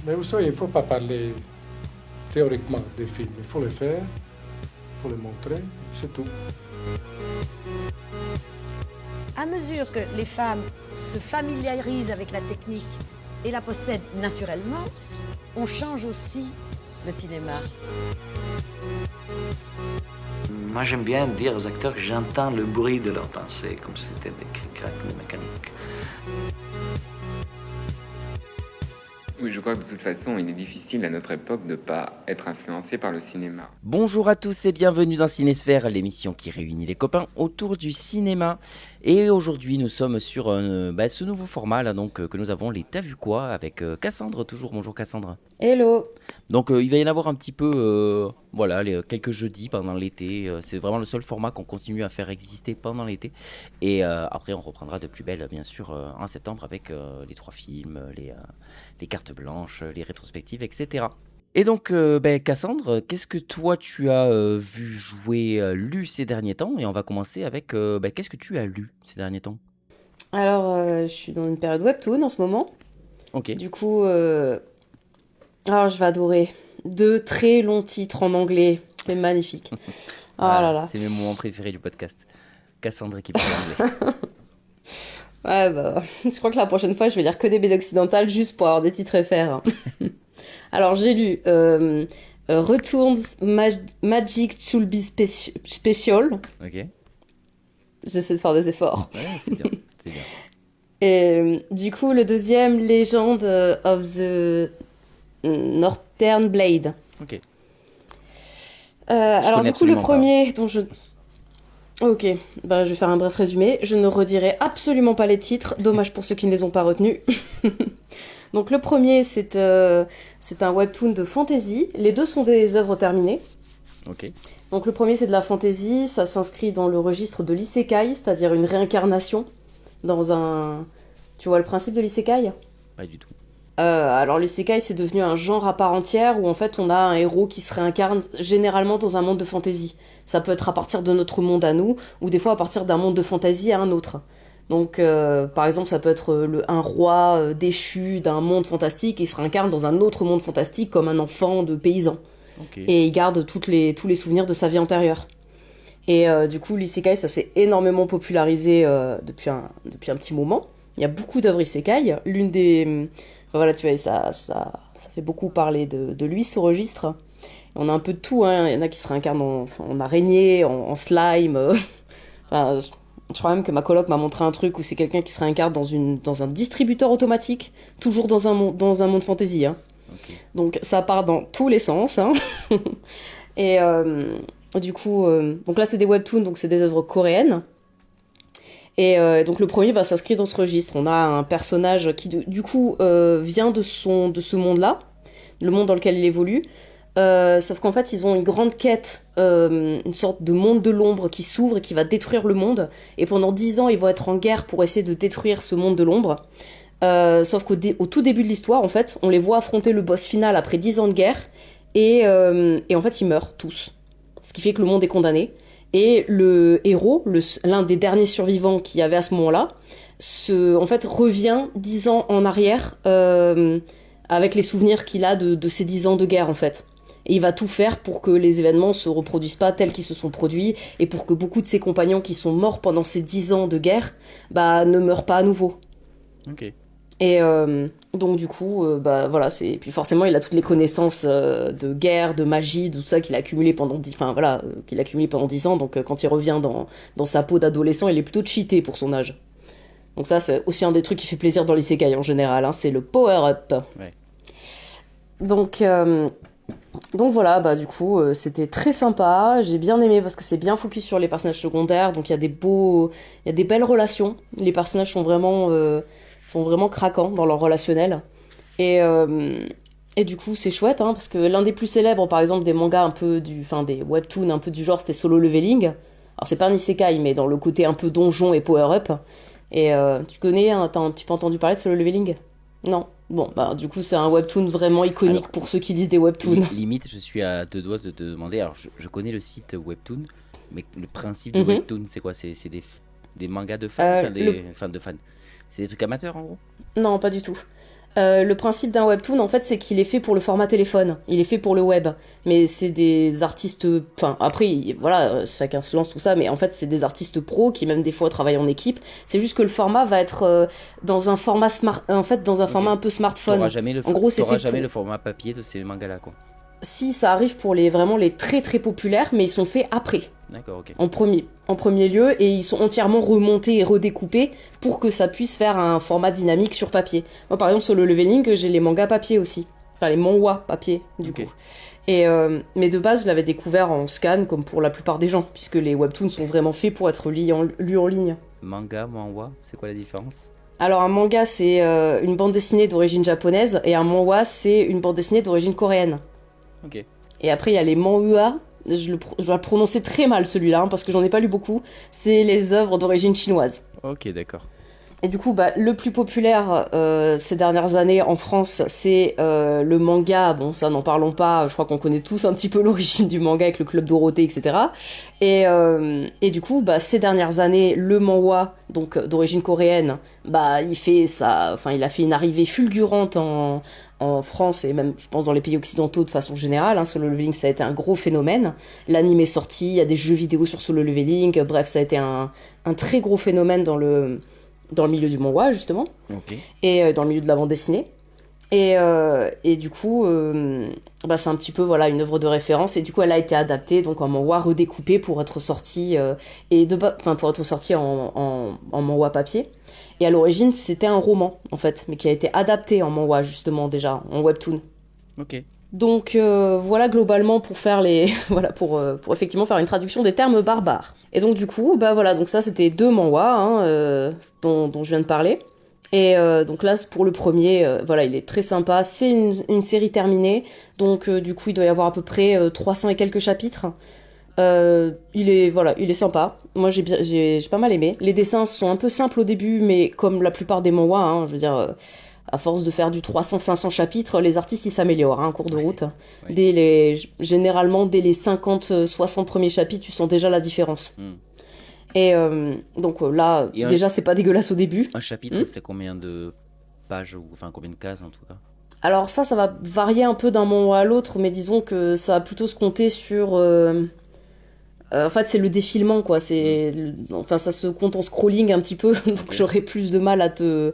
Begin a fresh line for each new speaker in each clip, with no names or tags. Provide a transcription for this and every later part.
Mais vous savez, il ne faut pas parler théoriquement des films. Il faut les faire, il faut les montrer, c'est tout.
À mesure que les femmes se familiarisent avec la technique et la possèdent naturellement, on change aussi le cinéma.
Moi, j'aime bien dire aux acteurs que j'entends le bruit de leurs pensées, comme si c'était des cric-crac de mécanique.
Oui, je crois que de toute façon, il est difficile à notre époque de ne pas être influencé par le cinéma.
Bonjour à tous et bienvenue dans Cinésphère, l'émission qui réunit les copains autour du cinéma. Et aujourd'hui, nous sommes sur ce nouveau format là, que nous avons, les T'as vu quoi avec Cassandre toujours. Bonjour Cassandre.
Hello.
Donc il va y en avoir un petit peu, quelques jeudis pendant l'été. C'est vraiment le seul format qu'on continue à faire exister pendant l'été. Et après, on reprendra de plus belle, bien sûr, en septembre avec les 3 films, les cartes blanches, les rétrospectives, etc. Et donc, Cassandre, qu'est-ce que toi tu as vu, jouer, lu ces derniers temps? Et on va commencer avec, qu'est-ce que tu as lu ces derniers temps?
Alors, je suis dans une période webtoon en ce moment.
Ok.
Du coup, alors je vais adorer 2 très longs titres en anglais. C'est magnifique. Oh là là.
C'est mes moments préférés du podcast. Cassandre qui parle anglais.
Ouais, bah, je crois que la prochaine fois, je vais lire que des BD occidentales juste pour avoir des titres FR. Alors, j'ai lu Returns Magic Chulby Special.
Ok.
J'essaie de faire des efforts.
Ouais, c'est bien. C'est bien.
Et du coup, le deuxième, Legend of the Northern Blade.
Ok.
Alors
connais
du coup, le
absolument
premier dont je... Ok, bah, je vais faire un bref résumé. Je ne redirai absolument pas les titres. Dommage pour ceux qui ne les ont pas retenus. Donc le premier, c'est un webtoon de fantasy. Les deux sont des œuvres terminées.
Ok.
Donc le premier, c'est de la fantasy. Ça s'inscrit dans le registre de l'isekai, c'est-à-dire une réincarnation dans un... Tu vois le principe de l'isekai ?
Pas du tout.
Alors l'isekai, c'est devenu un genre à part entière où en fait on a un héros qui se réincarne généralement dans un monde de fantasy. Ça peut être à partir de notre monde à nous ou des fois à partir d'un monde de fantasy à un autre. Donc par exemple ça peut être un roi déchu d'un monde fantastique et il se réincarne dans un autre monde fantastique comme un enfant de paysan.
Okay.
Et il garde tous les souvenirs de sa vie antérieure. Et du coup l'isekai ça s'est énormément popularisé depuis un petit moment. Il y a beaucoup d'œuvres isekai. L'une des... Voilà, tu vois, ça fait beaucoup parler de lui, ce registre. On a un peu de tout, hein. Il y en a qui se réincarnent en araignée, en slime. Enfin, je crois même que ma coloc m'a montré un truc où c'est quelqu'un qui se réincarne dans un distributeur automatique, toujours dans un monde fantasy. Hein. Okay. Donc ça part dans tous les sens. Hein. Et du coup, donc là c'est des webtoons, donc c'est des œuvres coréennes. Et donc le premier s'inscrit dans ce registre. On a un personnage qui du coup vient de ce monde-là, le monde dans lequel il évolue. Sauf qu'en fait ils ont une grande quête, une sorte de monde de l'ombre qui s'ouvre et qui va détruire le monde. Et pendant 10 ans ils vont être en guerre pour essayer de détruire ce monde de l'ombre. Sauf qu'au tout début de l'histoire en fait on les voit affronter le boss final après 10 ans de guerre. Et en fait ils meurent tous. Ce qui fait que le monde est condamné. Et le héros, l'un des derniers survivants qu'il y avait à ce moment-là, en fait, revient 10 ans en arrière avec les souvenirs qu'il a de ces 10 ans de guerre, en fait. Et il va tout faire pour que les événements ne se reproduisent pas tels qu'ils se sont produits et pour que beaucoup de ses compagnons qui sont morts pendant ces 10 ans de guerre ne meurent pas à nouveau.
Ok. Et
donc du coup, voilà, puis forcément il a toutes les connaissances de guerre, de magie, de tout ça qu'il a accumulé pendant 10 ans. Donc quand il revient dans sa peau d'adolescent, il est plutôt cheaté pour son âge. Donc ça, c'est aussi un des trucs qui fait plaisir dans l'isekai en général. Hein, c'est le power-up. Ouais. Donc voilà, du coup, c'était très sympa. J'ai bien aimé parce que c'est bien focus sur les personnages secondaires. Donc il y a des belles relations. Les personnages sont vraiment craquants dans leur relationnel. Et du coup, c'est chouette, hein, parce que l'un des plus célèbres, par exemple, des mangas des webtoons un peu du genre, c'était Solo Leveling. Alors, c'est pas un isekai, mais dans le côté un peu donjon et power-up. Et tu connais, hein, t'as un petit peu entendu parler de Solo Leveling ? Non. Bon, du coup, c'est un webtoon vraiment iconique. Alors, pour ceux qui lisent des webtoons.
Limite, je suis à 2 doigts de te demander. Alors, je connais le site webtoon, mais le principe de webtoon, c'est quoi ? C'est des mangas de fans, fans de fans. C'est des trucs amateurs en gros ?
Non, pas du tout. Le principe d'un webtoon, en fait, c'est qu'il est fait pour le format téléphone. Il est fait pour le web. Mais c'est des artistes... Enfin, après, voilà, chacun se lance tout ça, mais en fait, c'est des artistes pros qui, même des fois, travaillent en équipe. C'est juste que le format va être dans un format format un peu smartphone.
T'auras jamais
En gros, c'est fait
jamais
pour-
le format papier de ces mangas-là, quoi.
Si, ça arrive pour vraiment les très très populaires, mais ils sont faits après.
D'accord, ok.
En premier lieu, et ils sont entièrement remontés et redécoupés pour que ça puisse faire un format dynamique sur papier. Moi, par exemple, sur le Leveling, j'ai les mangas papier aussi. Enfin, les manhwa papier, du
Ok.
coup. Et, mais de base, je l'avais découvert en scan, comme pour la plupart des gens, puisque les webtoons sont vraiment faits pour être lus en ligne.
Manga, manhwa, c'est quoi la différence?
Alors, un manga, c'est une bande dessinée d'origine japonaise, et un manhwa, c'est une bande dessinée d'origine coréenne.
Ok.
Et après, il y a les manhua. Je dois le prononcer très mal celui-là, hein, parce que j'en ai pas lu beaucoup. C'est les œuvres d'origine chinoise.
Ok, d'accord.
Et du coup, le plus populaire ces dernières années en France, c'est le manga. Bon, ça, n'en parlons pas. Je crois qu'on connaît tous un petit peu l'origine du manga avec le Club Dorothée, etc. Et du coup, ces dernières années, le manhwa, donc d'origine coréenne, il a fait une arrivée fulgurante en France et même, je pense, dans les pays occidentaux de façon générale. Hein. Solo Leveling, ça a été un gros phénomène. L'anime est sorti, il y a des jeux vidéo sur Solo Leveling. Bref, ça a été un très gros phénomène dans le milieu du manhwa, justement,
Ok.
et dans le milieu de la bande dessinée. Et du coup, c'est un petit peu une œuvre de référence. Et du coup, elle a été adaptée donc en manhwa redécoupée pour être sortie en manhwa papier. Et à l'origine, c'était un roman en fait, mais qui a été adapté en manhwa justement déjà en webtoon.
Ok.
Donc voilà globalement pour faire pour effectivement faire une traduction des termes barbares. Et donc du coup, donc ça c'était 2 manhwas dont je viens de parler. Et donc là pour le premier, il est très sympa. C'est une série terminée, donc du coup il doit y avoir à peu près 300 et quelques chapitres. Il est sympa. Moi j'ai pas mal aimé. Les dessins sont un peu simples au début, mais comme la plupart des manhwas, hein, je veux dire. À force de faire du 300-500 chapitres, les artistes ils s'améliorent en cours de route.
Ouais.
Généralement, dès les 50-60 premiers chapitres, tu sens déjà la différence. Et donc là,
Et
déjà, c'est pas dégueulasse au début.
Un chapitre, c'est combien de pages, enfin combien de cases en tout cas?
Alors ça va varier un peu d'un manhwa à l'autre, mais disons que ça va plutôt se compter sur... en fait, c'est le défilement, quoi. Enfin, ça se compte en scrolling un petit peu, donc
Ok.
j'aurais plus de mal à te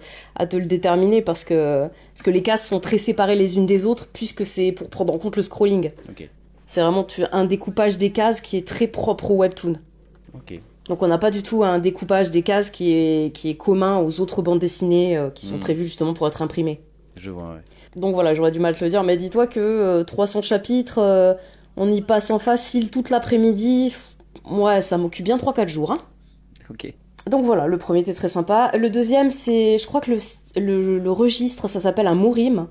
le déterminer parce que les cases sont très séparées les unes des autres, puisque c'est pour prendre en compte le scrolling.
Ok.
C'est vraiment un découpage des cases qui est très propre au webtoon.
Ok.
Donc on n'a pas du tout un découpage des cases qui est commun aux autres bandes dessinées qui sont prévues justement pour être imprimées.
Je vois, ouais.
Donc voilà, j'aurais du mal à te le dire, mais dis-toi que 300 chapitres, on y passe en facile toute l'après-midi. Ouais, ça m'occupe bien 3-4 jours. Hein.
Ok.
Donc voilà, le premier était très sympa. Le deuxième, je crois que le registre, ça s'appelle un murim.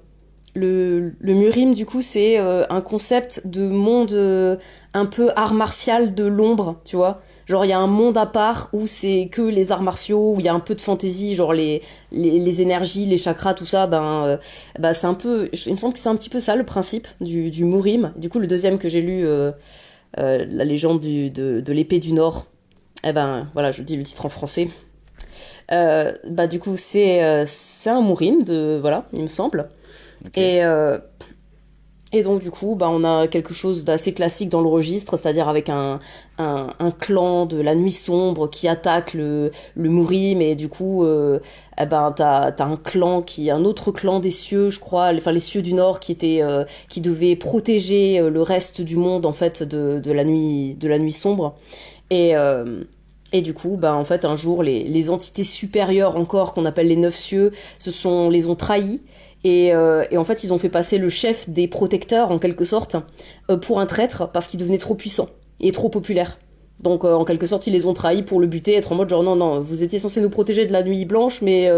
Le murim, du coup, c'est un concept de monde un peu art martial de l'ombre, tu vois. Genre, il y a un monde à part où c'est que les arts martiaux, où il y a un peu de fantaisie, genre les énergies, les chakras, tout ça, c'est un peu... Il me semble que c'est un petit peu ça, le principe du murim. Du coup, le deuxième que j'ai lu, La légende de l'épée du Nord, voilà, je dis le titre en français. Du coup, c'est un murim, il me semble.
Okay.
Et donc du coup, on a quelque chose d'assez classique dans le registre, c'est-à-dire avec un clan de la nuit sombre qui attaque le murim, et du coup, t'as un autre clan des cieux, je crois, les cieux du Nord qui devait protéger le reste du monde en fait de la nuit sombre. Et du coup, en fait, un jour, les entités supérieures encore, qu'on appelle les 9 cieux, les ont trahis. Et en fait, ils ont fait passer le chef des protecteurs, en quelque sorte, pour un traître, parce qu'il devenait trop puissant et trop populaire. Donc, en quelque sorte, ils les ont trahis pour le buter, être en mode genre, non, vous étiez censé nous protéger de la nuit blanche, mais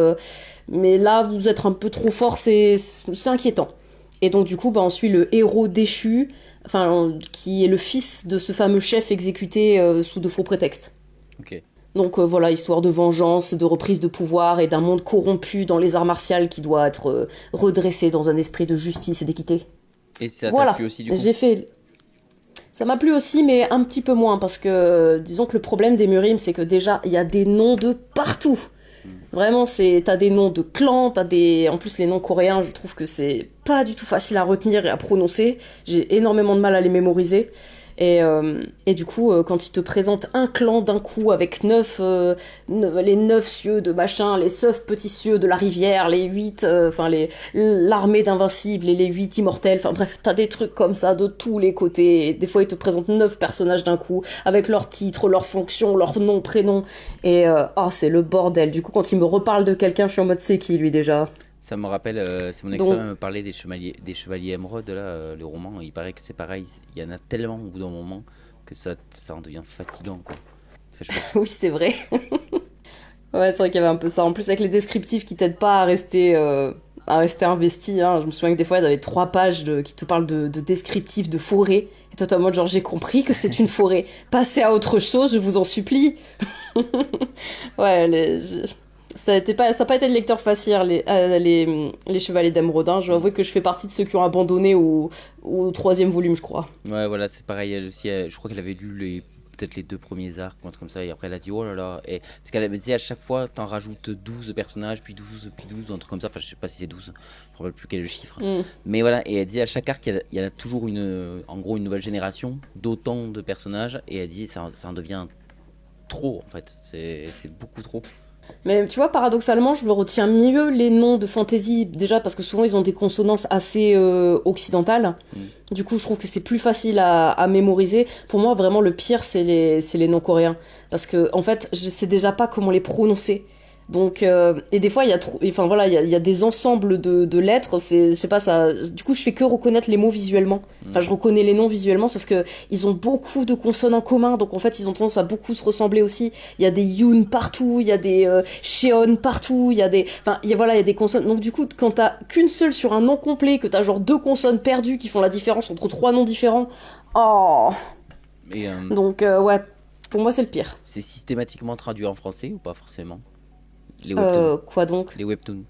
là, vous êtes un peu trop fort, c'est inquiétant. Et donc, du coup, on suit le héros déchu, qui est le fils de ce fameux chef exécuté sous de faux prétextes.
Ok.
Donc voilà, histoire de vengeance, de reprise de pouvoir et d'un monde corrompu dans les arts martiaux qui doit être redressé dans un esprit de justice et d'équité.
Et ça
voilà,
t'a plu aussi du coup?
Ça m'a plu aussi, mais un petit peu moins, parce que disons que le problème des Murim, c'est que déjà, il y a des noms de partout. Vraiment, t'as des noms de clans, en plus les noms coréens, je trouve que c'est pas du tout facile à retenir et à prononcer. J'ai énormément de mal à les mémoriser. Et du coup, quand ils te présentent un clan d'un coup avec les 9 cieux de machin, les 9 petits cieux de la rivière, les 8, l'armée d'invincibles et les 8 immortels, enfin bref, t'as des trucs comme ça de tous les côtés. Et des fois, ils te présentent 9 personnages d'un coup, avec leurs titres, leurs fonctions, leurs noms, prénoms. Et c'est le bordel. Du coup, quand ils me reparlent de quelqu'un, je suis en mode, c'est qui lui déjà?
Ça me rappelle, c'est mon ex-femme me parlait des chevaliers émeraudes, là, le roman, il paraît que c'est pareil, il y en a tellement au bout d'un moment que ça en devient fatigant, quoi. Enfin,
Oui, c'est vrai. Ouais, c'est vrai qu'il y avait un peu ça. En plus, avec les descriptifs qui t'aident pas à rester investi, hein. Je me souviens que des fois, il y avait 3 pages qui te parlent de descriptifs de forêt. Et toi, t'es en mode genre, j'ai compris que c'est une forêt. Passez à autre chose, je vous en supplie. Ouais, ça n'a pas été le lecteur facile, les Chevaliers d'Émeraude. Hein. Je dois avouer que je fais partie de ceux qui ont abandonné au 3e volume, je crois.
Ouais, voilà, c'est pareil. Elle aussi, je crois qu'elle avait lu peut-être les 2 premiers arcs, un truc comme ça, et après elle a dit oh là là. Parce qu'elle avait dit à chaque fois, t'en rajoutes 12 personnages, puis 12, un truc comme ça. Enfin, je sais pas si c'est 12, je me rappelle plus quel est le chiffre. Mais voilà, et elle dit à chaque arc, il y a toujours en gros une nouvelle génération d'autant de personnages, et elle dit ça en devient trop en fait, c'est beaucoup trop.
Mais tu vois, paradoxalement, je me retiens mieux les noms de fantasy, déjà parce que souvent ils ont des consonances assez occidentales. Du coup, je trouve que c'est plus facile à mémoriser. Pour moi, vraiment, le pire, c'est les noms coréens. Parce que, en fait, je sais déjà pas comment les prononcer. Donc, et des fois, il y a des ensembles de lettres, je sais pas, ça, du coup, je fais que reconnaître les mots visuellement. Enfin, je reconnais les noms visuellement, sauf que ils ont beaucoup de consonnes en commun, donc en fait, ils ont tendance à beaucoup se ressembler aussi. Il y a des Yoon partout, il y a des Cheon partout, il y a des consonnes. Donc, du coup, quand t'as qu'une seule sur un nom complet, que t'as genre 2 consonnes perdues qui font la différence entre 3 noms différents, donc, ouais, pour moi, c'est le pire.
C'est systématiquement traduit en français ou pas forcément? Les webtoons.
Quoi donc?
Les webtoons,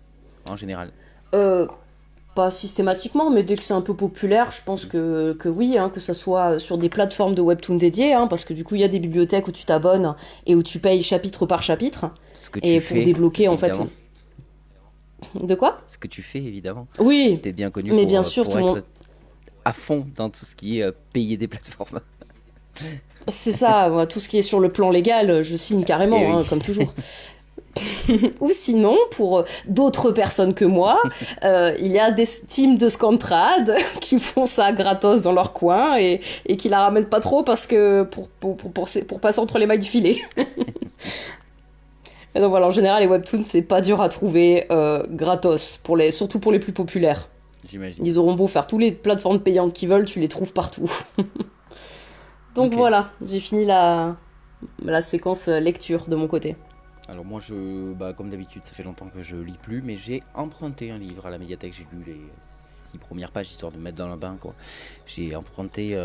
en général.
Pas systématiquement, mais dès que c'est un peu populaire, je pense que oui, hein, que ça soit sur des plateformes de webtoons dédiées, hein, parce que du coup, il y a des bibliothèques où tu t'abonnes et où tu payes chapitre par chapitre.
Ce que tu fais,
pour débloquer,
évidemment.
en fait... De quoi?
Ce que tu fais, évidemment.
Oui,
T'es bien connu
mais
pour,
bien sûr,
pour être à fond dans tout ce qui est payer des plateformes.
C'est ça, moi, tout ce qui est sur le plan légal, je signe carrément,
Eh oui.
hein, comme toujours. Ou sinon, pour d'autres personnes que moi, il y a des teams de Scantrad qui font ça gratos dans leur coin et qui la ramènent pas trop parce que pour passer entre les mailles du filet. Et donc voilà, en général, les webtoons, c'est pas dur à trouver gratos, surtout pour les plus populaires.
J'imagine.
Ils auront beau faire toutes les plateformes payantes qu'ils veulent, tu les trouves partout. Donc
Ok.
voilà, j'ai fini la séquence lecture de mon côté.
Alors moi, comme d'habitude, ça fait longtemps que je lis plus, mais j'ai emprunté un livre à la médiathèque. J'ai lu les 6 premières pages, histoire de me mettre dans le bain, quoi. J'ai emprunté,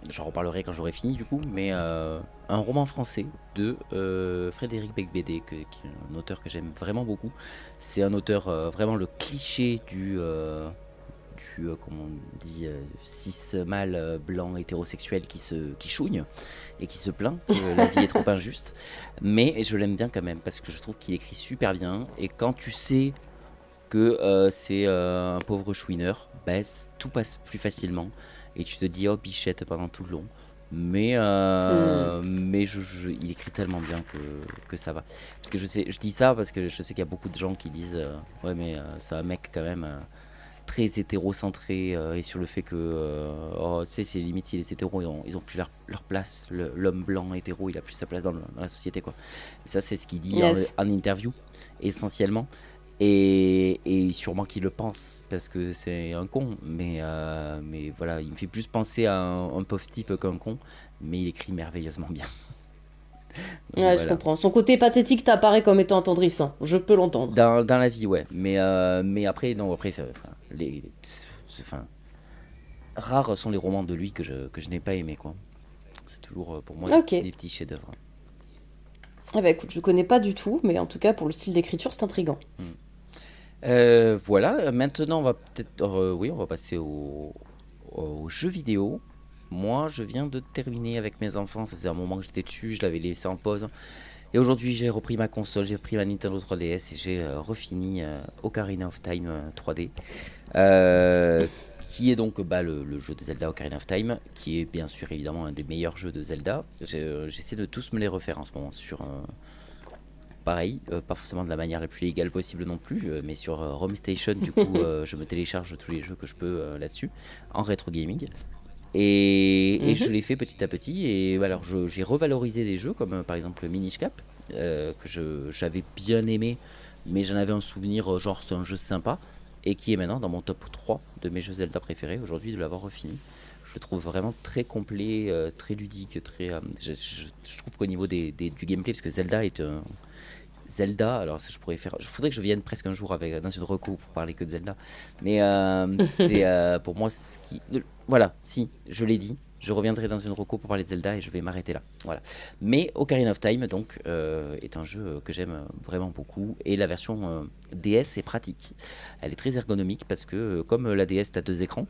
j'en reparlerai quand j'aurai fini, du coup, mais un roman français de Frédéric Beigbeder, qui est un auteur que j'aime vraiment beaucoup. C'est un auteur vraiment le cliché du comment on dit, cis mâle blanc hétérosexuel qui chouigne et qui se plaint que la vie est trop injuste, mais je l'aime bien quand même parce que je trouve qu'il écrit super bien, et quand tu sais que c'est un pauvre chouineur, tout passe plus facilement et tu te dis oh bichette pendant tout le long, mais il écrit tellement bien que ça va, parce que je dis ça parce que je sais qu'il y a beaucoup de gens qui disent ouais mais c'est un mec quand même très hétérocentré, et sur le fait que tu sais, c'est limite si les hétéros ils ont plus leur place, l'homme blanc hétéro il a plus sa place dans la société, quoi. Et ça c'est ce qu'il dit
Yes.
en interview essentiellement, et sûrement qu'il le pense parce que c'est un con, mais voilà, il me fait plus penser à un pauvre type qu'un con, mais il écrit merveilleusement bien. Donc,
Ouais,
voilà.
je comprends. Son côté pathétique t'apparaît comme étant attendrissant. Je peux l'entendre.
Dans la vie, ouais. Mais après, non, après, rares sont les romans de lui que je n'ai pas aimé, quoi. C'est toujours pour moi
Ok.
des petits chefs-d'œuvre.
Ah bah écoute, je connais pas du tout, mais en tout cas pour le style d'écriture, c'est intriguant.
Voilà, maintenant on va peut-être, on va passer aux jeux vidéo. Moi, je viens de terminer avec mes enfants. Ça faisait un moment que j'étais dessus, je l'avais laissé en pause. Et aujourd'hui, j'ai repris ma console, j'ai pris ma Nintendo 3DS et j'ai refini Ocarina of Time 3D. Qui est donc le jeu de Zelda Ocarina of Time, qui est bien sûr évidemment un des meilleurs jeux de Zelda. J'essaie de tous me les refaire en ce moment sur... pareil, pas forcément de la manière la plus légale possible non plus, mais sur Home Station, du coup, je me télécharge tous les jeux que je peux là-dessus, en rétro gaming. Et je l'ai fait petit à petit. Et alors, j'ai revalorisé des jeux comme par exemple Minish Cap, j'avais bien aimé, mais j'en avais un souvenir, genre c'est un jeu sympa, et qui est maintenant dans mon top 3 de mes jeux Zelda préférés aujourd'hui, de l'avoir refini. Je le trouve vraiment très complet, très ludique, je trouve qu'au niveau du gameplay, parce que Zelda est un. Zelda, alors ça, il faudrait que je vienne presque un jour dans une reco pour parler que de Zelda, mais c'est pour moi ce qui, voilà, si je l'ai dit, je reviendrai dans une reco pour parler de Zelda et je vais m'arrêter là, voilà. Mais Ocarina of Time donc est un jeu que j'aime vraiment beaucoup, et la version DS est pratique, elle est très ergonomique parce que comme la DS t'as 2 écrans,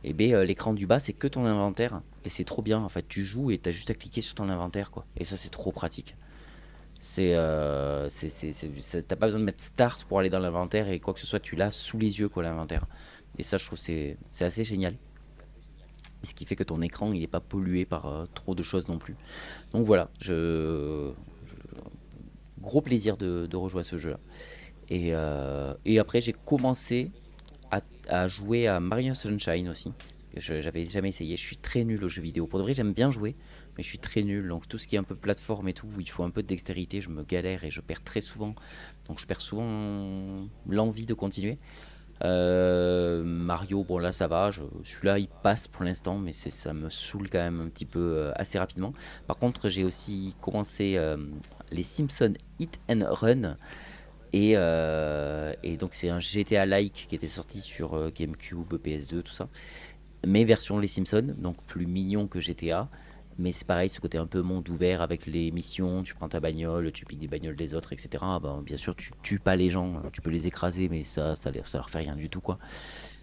et bien l'écran du bas c'est que ton inventaire, et c'est trop bien en fait, tu joues et t'as juste à cliquer sur ton inventaire quoi, et ça c'est trop pratique. T'as pas besoin de mettre start pour aller dans l'inventaire et quoi que ce soit, tu l'as sous les yeux quoi, l'inventaire. Et ça je trouve c'est assez génial. Et ce qui fait que ton écran il est pas pollué par trop de choses non plus. Donc voilà, gros plaisir de rejouer à ce jeu là. Et après j'ai commencé à jouer à Mario Sunshine aussi. J'avais jamais essayé, je suis très nul aux jeux vidéo. Pour de vrai j'aime bien jouer, mais je suis très nul, donc tout ce qui est un peu plateforme et tout, où il faut un peu de dextérité, je me galère et je perds très souvent, donc je perds souvent l'envie de continuer. Mario, bon là ça va, celui-là il passe pour l'instant, mais ça me saoule quand même un petit peu assez rapidement. Par contre j'ai aussi commencé les Simpsons Hit and Run, et donc c'est un GTA-like qui était sorti sur GameCube, PS2, tout ça, mais version les Simpsons, donc plus mignon que GTA. Mais c'est pareil, ce côté un peu monde ouvert avec les missions, tu prends ta bagnole, tu piques des bagnoles des autres, etc. Ben, bien sûr, tu tues pas les gens, tu peux les écraser, mais ça leur fait rien du tout, quoi.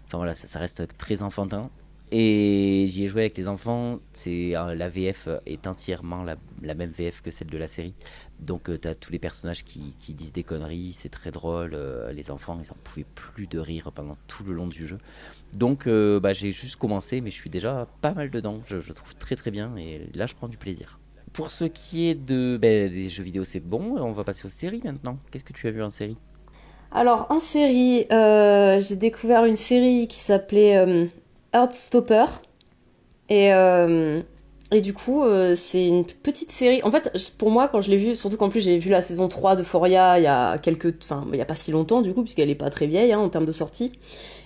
Enfin voilà, ça reste très enfantin. Et j'y ai joué avec les enfants, la VF est entièrement la même VF que celle de la série. Donc t'as tous les personnages qui disent des conneries, c'est très drôle, les enfants ils en pouvaient plus de rire pendant tout le long du jeu. Donc j'ai juste commencé, mais je suis déjà pas mal dedans, je trouve très très bien, et là je prends du plaisir. Pour ce qui est des jeux vidéo c'est bon, on va passer aux séries maintenant. Qu'est-ce que tu as vu en série ?
Alors, en série, j'ai découvert une série qui s'appelait Heartstopper. Et du coup, c'est une petite série. En fait, pour moi, quand je l'ai vue, surtout qu'en plus j'ai vu la saison 3 d'Euphoria il y a il y a pas si longtemps, du coup, puisqu'elle est pas très vieille en termes de sortie.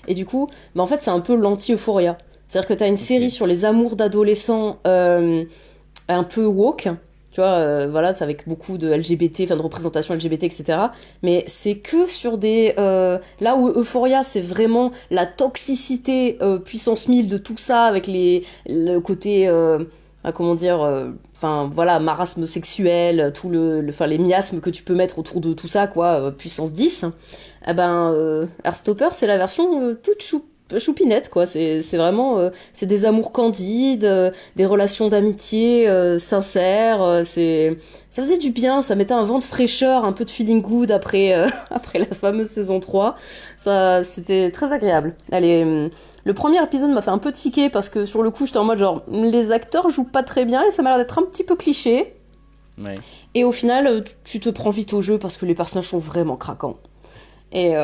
Et du coup, en fait, c'est un peu l'anti-Euphoria. C'est-à-dire que t'as une série sur les amours d'adolescents un peu woke. Tu vois, voilà, c'est avec beaucoup de LGBT, enfin de représentation LGBT, etc. Mais c'est que sur des... là où Euphoria, c'est vraiment la toxicité puissance 1000 de tout ça, avec le côté... comment dire... Enfin, voilà, marasme sexuel, tout les miasmes que tu peux mettre autour de tout ça, quoi, puissance 10. Eh ben, Heartstopper, c'est la version toute choupinette, quoi. C'est vraiment c'est des amours candides, des relations d'amitié sincères, ça faisait du bien, ça mettait un vent de fraîcheur, un peu de feeling good après après la fameuse saison 3. Ça c'était très agréable. Allez, le premier épisode m'a fait un peu tiquer parce que sur le coup, j'étais en mode genre les acteurs jouent pas très bien et ça m'a l'air d'être un petit peu cliché.
Ouais.
Et au final, tu te prends vite au jeu parce que les personnages sont vraiment craquants. Et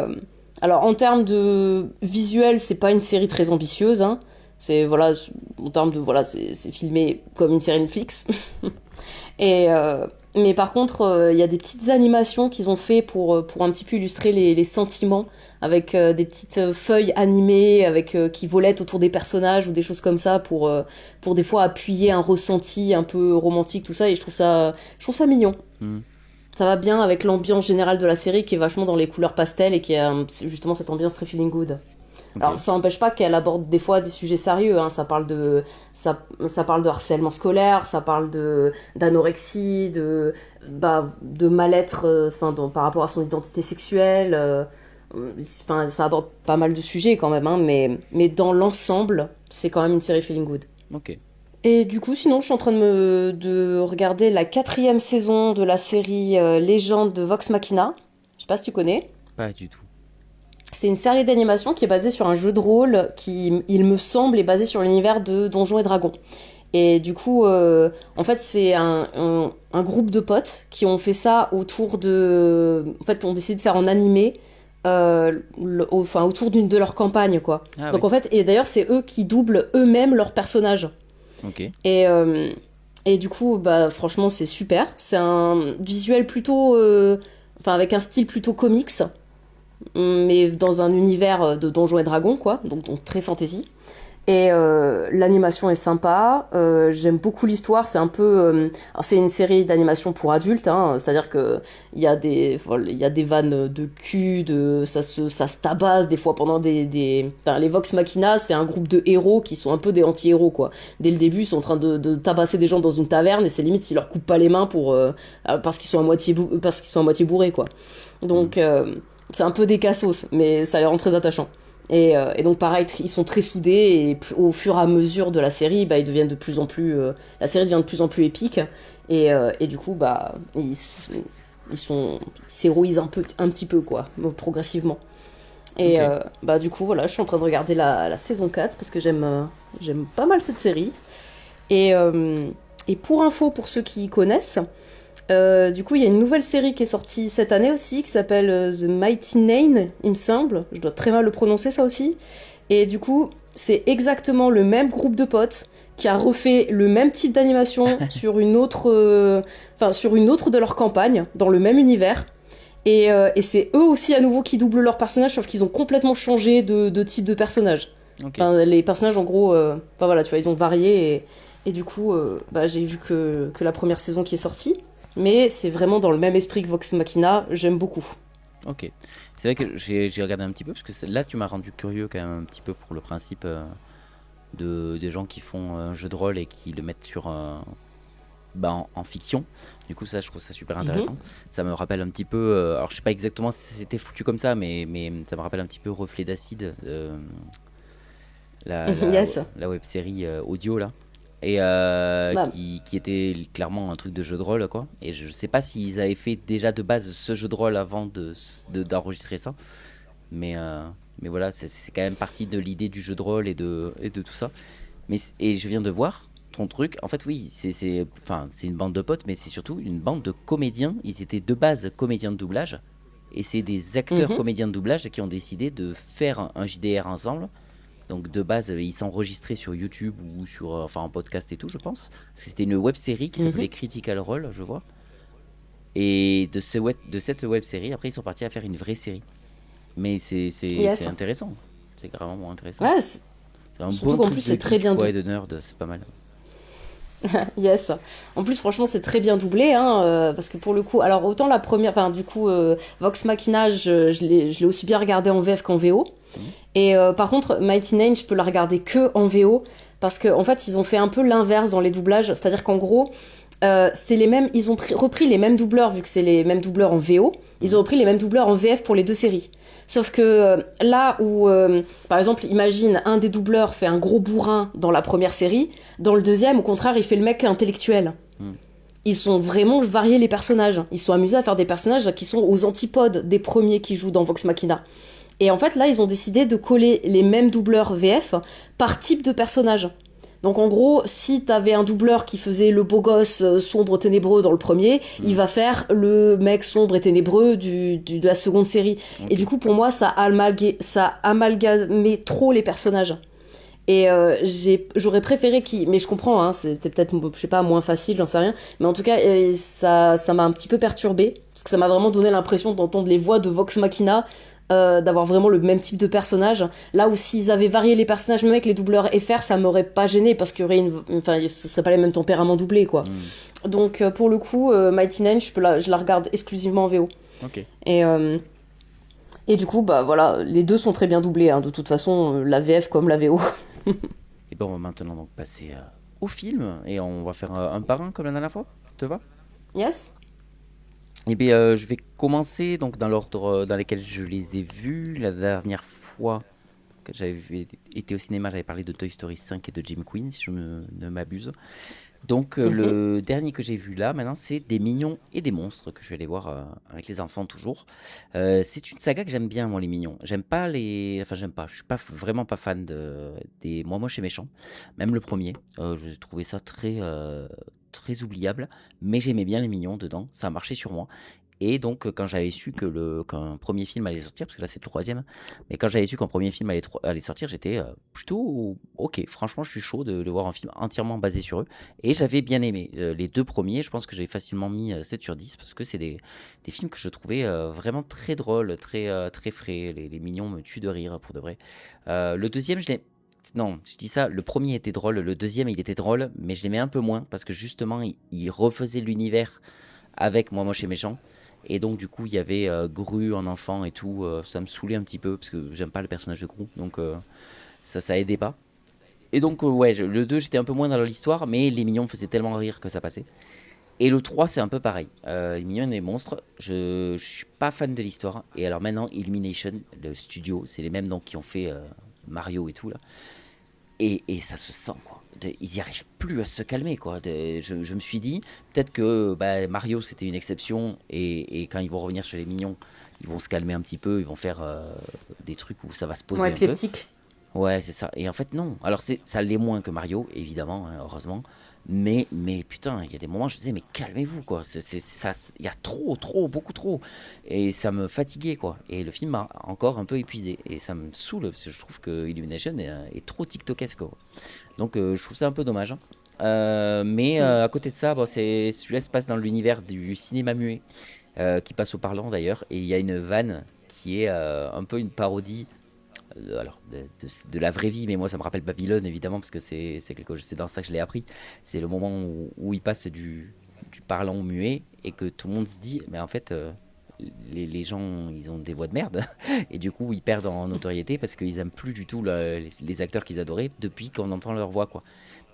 alors en termes de visuel, c'est pas une série très ambitieuse, hein. C'est voilà, en termes de voilà, c'est filmé comme une série Netflix. Et mais par contre, il y a des petites animations qu'ils ont fait pour un petit peu illustrer les sentiments, avec des petites feuilles animées avec qui volettent autour des personnages ou des choses comme ça pour des fois appuyer un ressenti un peu romantique, tout ça. Et je trouve ça mignon. Ça va bien avec l'ambiance générale de la série qui est vachement dans les couleurs pastel et qui a justement cette ambiance très feeling good. Okay. Alors ça n'empêche pas qu'elle aborde des fois des sujets sérieux, hein. Ça parle de harcèlement scolaire, ça parle d'anorexie, de mal-être par rapport à son identité sexuelle. Ça aborde pas mal de sujets quand même, hein, mais dans l'ensemble, c'est quand même une série feeling good.
Ok.
Et du coup, sinon, je suis en train de regarder la 4e saison de la série Légende de Vox Machina. Je sais pas si tu connais.
Pas du tout.
C'est une série d'animation qui est basée sur un jeu de rôle qui, il me semble, est basé sur l'univers de Donjons et Dragons. Et du coup, en fait, c'est un groupe de potes qui ont fait ça autour de... En fait, ont décidé de faire en animé, autour d'une de leurs campagnes, quoi.
Ah,
Donc
oui.
en fait, et d'ailleurs, c'est eux qui doublent eux-mêmes leurs personnages.
Ok.
Et du coup, bah, franchement, c'est super. C'est un visuel plutôt... avec un style plutôt comics, mais dans un univers de Donjons et Dragons, quoi, donc très fantasy. Et l'animation est sympa, j'aime beaucoup l'histoire, c'est un peu... alors c'est une série d'animation pour adultes, hein, c'est-à-dire que il y a des vannes de cul, ça se tabasse des fois pendant Enfin, les Vox Machina, c'est un groupe de héros qui sont un peu des anti-héros, quoi. Dès le début, ils sont en train de tabasser des gens dans une taverne, et c'est limite s'ils leur coupent pas les mains parce qu'ils sont à moitié bourrés, quoi. Donc c'est un peu des cassos, mais ça les rend très attachants. Et donc pareil, ils sont très soudés et au fur et à mesure de la série, bah, ils deviennent de plus en plus, la série devient de plus en plus épique et du coup bah ils s'héroïsent un petit peu quoi, progressivement. Et
Ok.
bah du coup voilà, je suis en train de regarder la saison 4 parce que j'aime pas mal cette série. Et pour info, pour ceux qui connaissent, du coup, il y a une nouvelle série qui est sortie cette année aussi, qui s'appelle The Mighty Nein, il me semble. Je dois très mal le prononcer, ça aussi. Et du coup, c'est exactement le même groupe de potes qui a refait le même type d'animation sur une autre de leurs campagnes, dans le même univers. Et c'est eux aussi à nouveau qui doublent leurs personnages, sauf qu'ils ont complètement changé de type de personnage.
Ok.
Enfin, les personnages, en gros, voilà, tu vois, ils ont varié. Et du coup, bah, j'ai vu que la première saison qui est sortie. Mais c'est vraiment dans le même esprit que Vox Machina, j'aime beaucoup.
Ok. C'est vrai que j'ai regardé un petit peu parce que là tu m'as rendu curieux quand même un petit peu pour le principe des gens qui font un jeu de rôle et qui le mettent sur en fiction. Du coup ça je trouve ça super intéressant. Ça me rappelle un petit peu, alors je sais pas exactement si c'était foutu comme ça, mais ça me rappelle un petit peu Reflet d'acide,
Yes.
la web série audio là. Et
Bah.
qui était clairement un truc de jeu de rôle quoi. Et je sais pas s'ils avaient fait déjà de base ce jeu de rôle avant d'enregistrer ça, mais voilà, c'est quand même partie de l'idée du jeu de rôle et de tout ça. Et je viens de voir ton truc, en fait oui, c'est une bande de potes, mais c'est surtout une bande de comédiens. Ils étaient de base comédiens de doublage, et c'est des acteurs comédiens de doublage qui ont décidé de faire un JDR ensemble. Donc de base, ils s'enregistraient sur YouTube ou sur en podcast et tout, je pense. Parce que c'était une web série qui s'appelait Critical Role, je vois. Et de cette web série, après ils sont partis à faire une vraie série. Mais c'est
Yes.
intéressant. C'est vraiment intéressant.
Ouais,
C'est un
surtout
bon
qu'en
truc
plus,
de
c'est très
geek,
bien
quoi, et de nerd, c'est pas mal.
yes. En plus, franchement, c'est très bien doublé, hein, parce que pour le coup, alors autant la première, enfin, du coup, Vox Machina, je l'ai aussi bien regardé en VF qu'en VO. Et par contre, Mighty Nein, je peux la regarder que en VO, parce qu'en fait, ils ont fait un peu l'inverse dans les doublages, c'est-à-dire qu'en gros, c'est les mêmes, ils ont repris les mêmes doubleurs, vu que c'est les mêmes doubleurs en VO, ils ont repris les mêmes doubleurs en VF pour les deux séries. Sauf que là où, par exemple, imagine, un des doubleurs fait un gros bourrin dans la première série, dans le deuxième, au contraire, il fait le mec intellectuel. Ils sont vraiment variés les personnages. Ils sont amusés à faire des personnages qui sont aux antipodes des premiers qui jouent dans Vox Machina. Et en fait, là, ils ont décidé de coller les mêmes doubleurs VF par type de personnage. Donc en gros, si t'avais un doubleur qui faisait le beau gosse sombre ténébreux dans le premier, il va faire le mec sombre et ténébreux de la seconde série.
Ok.
Et du coup, pour moi, ça amalgamait trop les personnages. Et j'aurais préféré mais je comprends, hein, c'était peut-être, je sais pas, moins facile, j'en sais rien. Mais en tout cas, ça m'a un petit peu perturbée. Parce que ça m'a vraiment donné l'impression d'entendre les voix de Vox Machina, d'avoir vraiment le même type de personnage. Là où s'ils avaient varié les personnages, même avec les doubleurs FR, ça m'aurait pas gêné parce qu'il y aurait ce serait pas les mêmes tempéraments doublés, quoi. Donc pour le coup, Mighty Nein, je la regarde exclusivement en VO.
Ok.
Et du coup, bah voilà, les deux sont très bien doublés, hein, de toute façon, la VF comme la VO.
Et bon, on va maintenant donc passer au film, et on va faire un par un comme la dernière fois. Ça te va?
Yes.
Eh bien, je vais commencer donc dans l'ordre dans lequel je les ai vus la dernière fois. été au cinéma, j'avais parlé de Toy Story 5 et de Jim Queen, si je ne m'abuse. Donc le dernier que j'ai vu là, maintenant, c'est Des Mignons et des Monstres, que je vais aller voir avec les enfants toujours. C'est une saga que j'aime bien, moi, les Mignons. J'aime pas les... Enfin, j'aime pas. Je suis vraiment pas fan des Moi Moche et Méchant. Même le premier. Je trouvais ça très oubliable. Mais j'aimais bien les Mignons dedans. Ça a marché sur moi. Et donc, quand j'avais su qu'un premier film allait sortir, parce que là c'est le troisième, mais quand j'avais su qu'un premier film allait sortir, j'étais plutôt ok. Franchement, je suis chaud de voir un film entièrement basé sur eux. Et j'avais bien aimé. Les deux premiers, je pense que j'ai facilement mis 7 sur 10, parce que c'est des films que je trouvais vraiment très drôles, très frais. Les Mignons me tuent de rire, pour de vrai. Le deuxième, non, je dis ça, le premier était drôle, le deuxième il était drôle, mais je l'aimais un peu moins, parce que justement, il refaisait l'univers avec Moi Moche et Méchant. Et donc du coup il y avait Gru en enfant et tout, ça me saoulait un petit peu parce que j'aime pas le personnage de Gru, donc ça aidait pas. Et donc ouais, le 2 j'étais un peu moins dans l'histoire, mais les Mignons me faisaient tellement rire que ça passait. Et le 3 c'est un peu pareil, les Mignons et les Monstres, je suis pas fan de l'histoire. Et alors maintenant Illumination, le studio, c'est les mêmes donc qui ont fait Mario et tout là. Et ça se sent quoi. Ils n'y arrivent plus à se calmer quoi. Je me suis dit peut-être que Mario c'était une exception et quand ils vont revenir chez les Mignons, ils vont se calmer un petit peu, ils vont faire des trucs où ça va se poser un peu.
Épileptique.
Ouais, c'est ça. Et en fait non. Alors ça l'est moins que Mario évidemment, hein, heureusement. Mais putain, il y a des moments je disais mais calmez-vous quoi. Ça, il y a beaucoup trop. Et ça me fatiguait quoi. Et le film m'a encore un peu épuisé. Et ça me saoule parce que je trouve que Illumination est trop tiktokesque quoi. Donc je trouve ça un peu dommage. Mais à côté de ça, celui-là se passe dans l'univers du cinéma muet, qui passe au parlant d'ailleurs. Et il y a une vanne qui est un peu une parodie de la vraie vie, mais moi ça me rappelle Babylone évidemment parce que c'est dans ça que je l'ai appris. C'est le moment où il passe du parlant au muet et que tout le monde se dit mais en fait les gens ils ont des voix de merde et du coup ils perdent en notoriété parce qu'ils aiment plus du tout les acteurs qu'ils adoraient depuis qu'on entend leur voix quoi.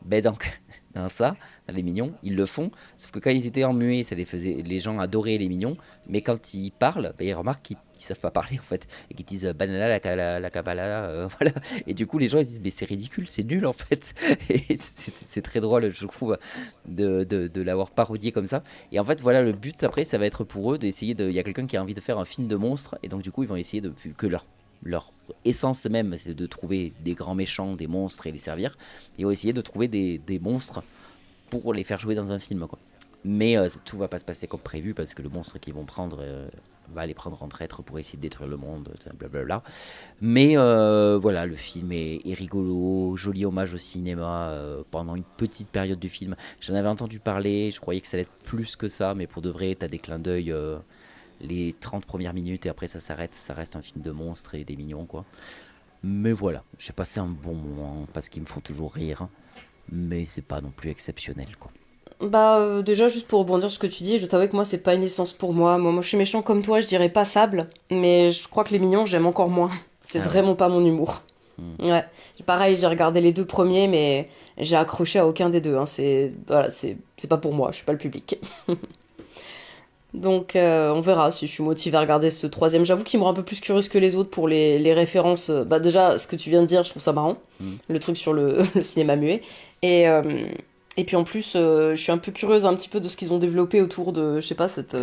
Donc dans les Mignons ils le font, sauf que quand ils étaient en muet les gens adoraient les Mignons, mais quand ils parlent ils remarquent qu'ils savent pas parler en fait et qu'ils disent banana la kabala voilà, et du coup les gens ils disent mais c'est ridicule, c'est nul en fait. Et c'est très drôle je trouve de l'avoir parodié comme ça. Et en fait voilà, le but après ça va être pour eux d'essayer il y a quelqu'un qui a envie de faire un film de monstres et donc du coup ils vont essayer vu que leur essence même c'est de trouver des grands méchants, des monstres et les servir, ils vont essayer de trouver des monstres pour les faire jouer dans un film quoi. Mais tout va pas se passer comme prévu parce que le monstre qu'ils vont prendre va les prendre en traître pour essayer de détruire le monde, blablabla. Mais voilà, le film est rigolo, joli hommage au cinéma pendant une petite période du film. J'en avais entendu parler, je croyais que ça allait être plus que ça, mais pour de vrai, t'as des clins d'œil les 30 premières minutes et après ça s'arrête, ça reste un film de monstres et des mignons quoi. Mais voilà, j'ai passé un bon moment parce qu'ils me font toujours rire, hein, mais c'est pas non plus exceptionnel quoi.
Déjà, juste pour rebondir sur ce que tu dis, je t'avoue que moi, c'est pas une licence pour moi. Moi, je suis méchant comme toi, je dirais pas Sable, mais je crois que les Mignons, j'aime encore moins. C'est vraiment pas mon humour. Ouais. Pareil, j'ai regardé les deux premiers, mais j'ai accroché à aucun des deux. Hein. C'est pas pour moi, je suis pas le public. Donc, on verra si je suis motivée à regarder ce troisième. J'avoue qu'il me rend un peu plus curieuse que les autres pour les références. Déjà, ce que tu viens de dire, je trouve ça marrant. Le truc sur le cinéma muet. Et puis en plus, je suis un peu curieuse un petit peu de ce qu'ils ont développé autour de, je sais pas, cette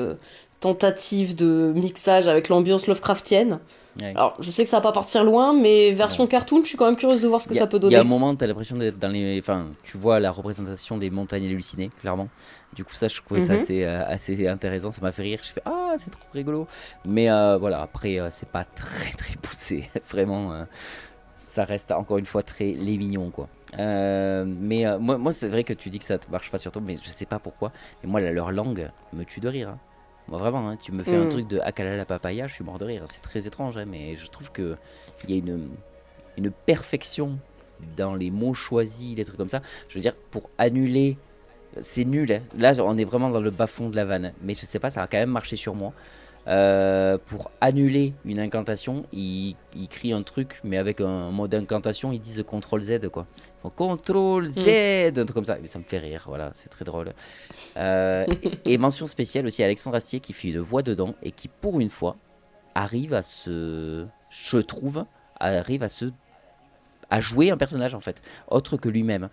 tentative de mixage avec l'ambiance Lovecraftienne. Ouais. Alors, je sais que ça va pas partir loin, mais version cartoon, je suis quand même curieuse de voir ce que ça peut donner.
Il y a un moment, t'as l'impression d'être dans les... Enfin, tu vois la représentation des montagnes hallucinées, clairement. Du coup, ça, je trouvais ça assez intéressant. Ça m'a fait rire. Je fais, ah, c'est trop rigolo. Mais voilà, après, c'est pas très poussé. Vraiment, ça reste encore une fois très les mignons, quoi. Mais moi c'est vrai que tu dis que ça marche pas sur toi, mais je sais pas pourquoi. Mais moi, leur langue me tue de rire. Hein. Moi, vraiment, hein, tu me fais un truc de Akala la papaya, je suis mort de rire. C'est très étrange, hein, mais je trouve qu'il y a une perfection dans les mots choisis, les trucs comme ça. Je veux dire, pour annuler, c'est nul. Hein. Là, on est vraiment dans le bas-fond de la vanne. Mais je sais pas, ça a quand même marché sur moi. Pour annuler une incantation, ils crient un truc, mais avec un mot d'incantation, ils disent CTRL-Z, quoi. CTRL-Z, un truc comme ça. Ça me fait rire, voilà, c'est très drôle. Et mention spéciale aussi à Alexandre Astier qui fait une voix dedans et qui, pour une fois, arrive à se à jouer un personnage en fait, autre que lui-même.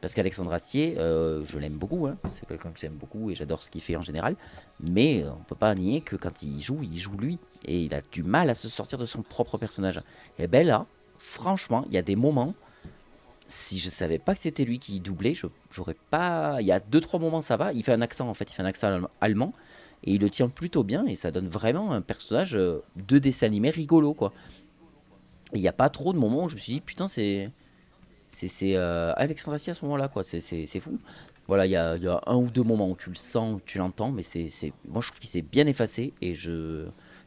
Parce qu'Alexandre Astier, je l'aime beaucoup, hein, c'est quelqu'un que j'aime beaucoup et j'adore ce qu'il fait en général, mais on peut pas nier que quand il joue lui, et il a du mal à se sortir de son propre personnage. Et ben là, franchement, il y a des moments, si je savais pas que c'était lui qui doublait, j'aurais pas... Il y a 2-3 moments ça va, il fait un accent en fait, il fait un accent allemand, et il le tient plutôt bien, et ça donne vraiment un personnage de dessin animé rigolo, quoi. Et il n'y a pas trop de moments où je me suis dit, putain, c'est Alexandre Astier à ce moment-là, quoi. C'est fou. Voilà, il y a 1 ou 2 moments où tu le sens, où tu l'entends, mais moi je trouve qu'il s'est bien effacé et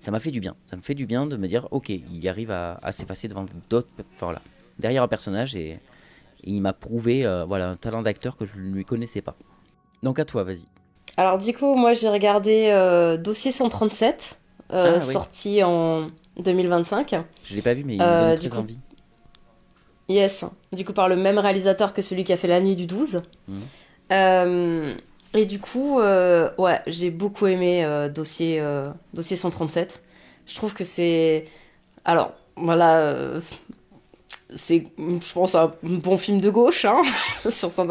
ça m'a fait du bien. Ça me fait du bien de me dire, ok, il arrive à s'effacer devant d'autres, enfin, voilà, derrière un personnage et il m'a prouvé voilà, un talent d'acteur que je ne lui connaissais pas. Donc à toi, vas-y.
Alors du coup, moi j'ai regardé Dossier 137,
Ah oui,
sorti en 2025.
je l'ai pas vu, mais il me donne
Du
très
coup,
envie.
yes, du coup par le même réalisateur que celui qui a fait La Nuit du 12.
Mhm.
Euh, et du coup, ouais, j'ai beaucoup aimé Dossier 137. Je trouve que c'est... Alors, voilà, c'est, je pense, un bon film de gauche, hein,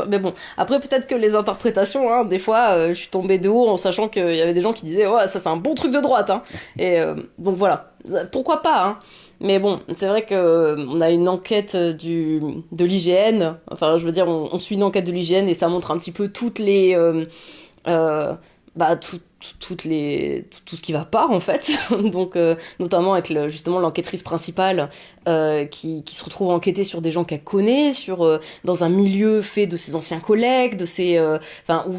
mais bon, après peut-être que les interprétations, hein, des fois, je suis tombée de haut en sachant qu'il y avait des gens qui disaient, ouais, ça c'est un bon truc de droite, hein. Et donc voilà, pourquoi pas, hein. Mais bon, c'est vrai que on a une enquête de l'IGN, enfin, je veux dire, on suit une enquête de l'IGN et ça montre un petit peu toutes les, bah, tout ce qui va pas en fait. Donc notamment avec justement l'enquêtrice principale qui se retrouve à enquêter sur des gens qu'elle connaît, dans un milieu fait de ses anciens collègues, de ses enfin où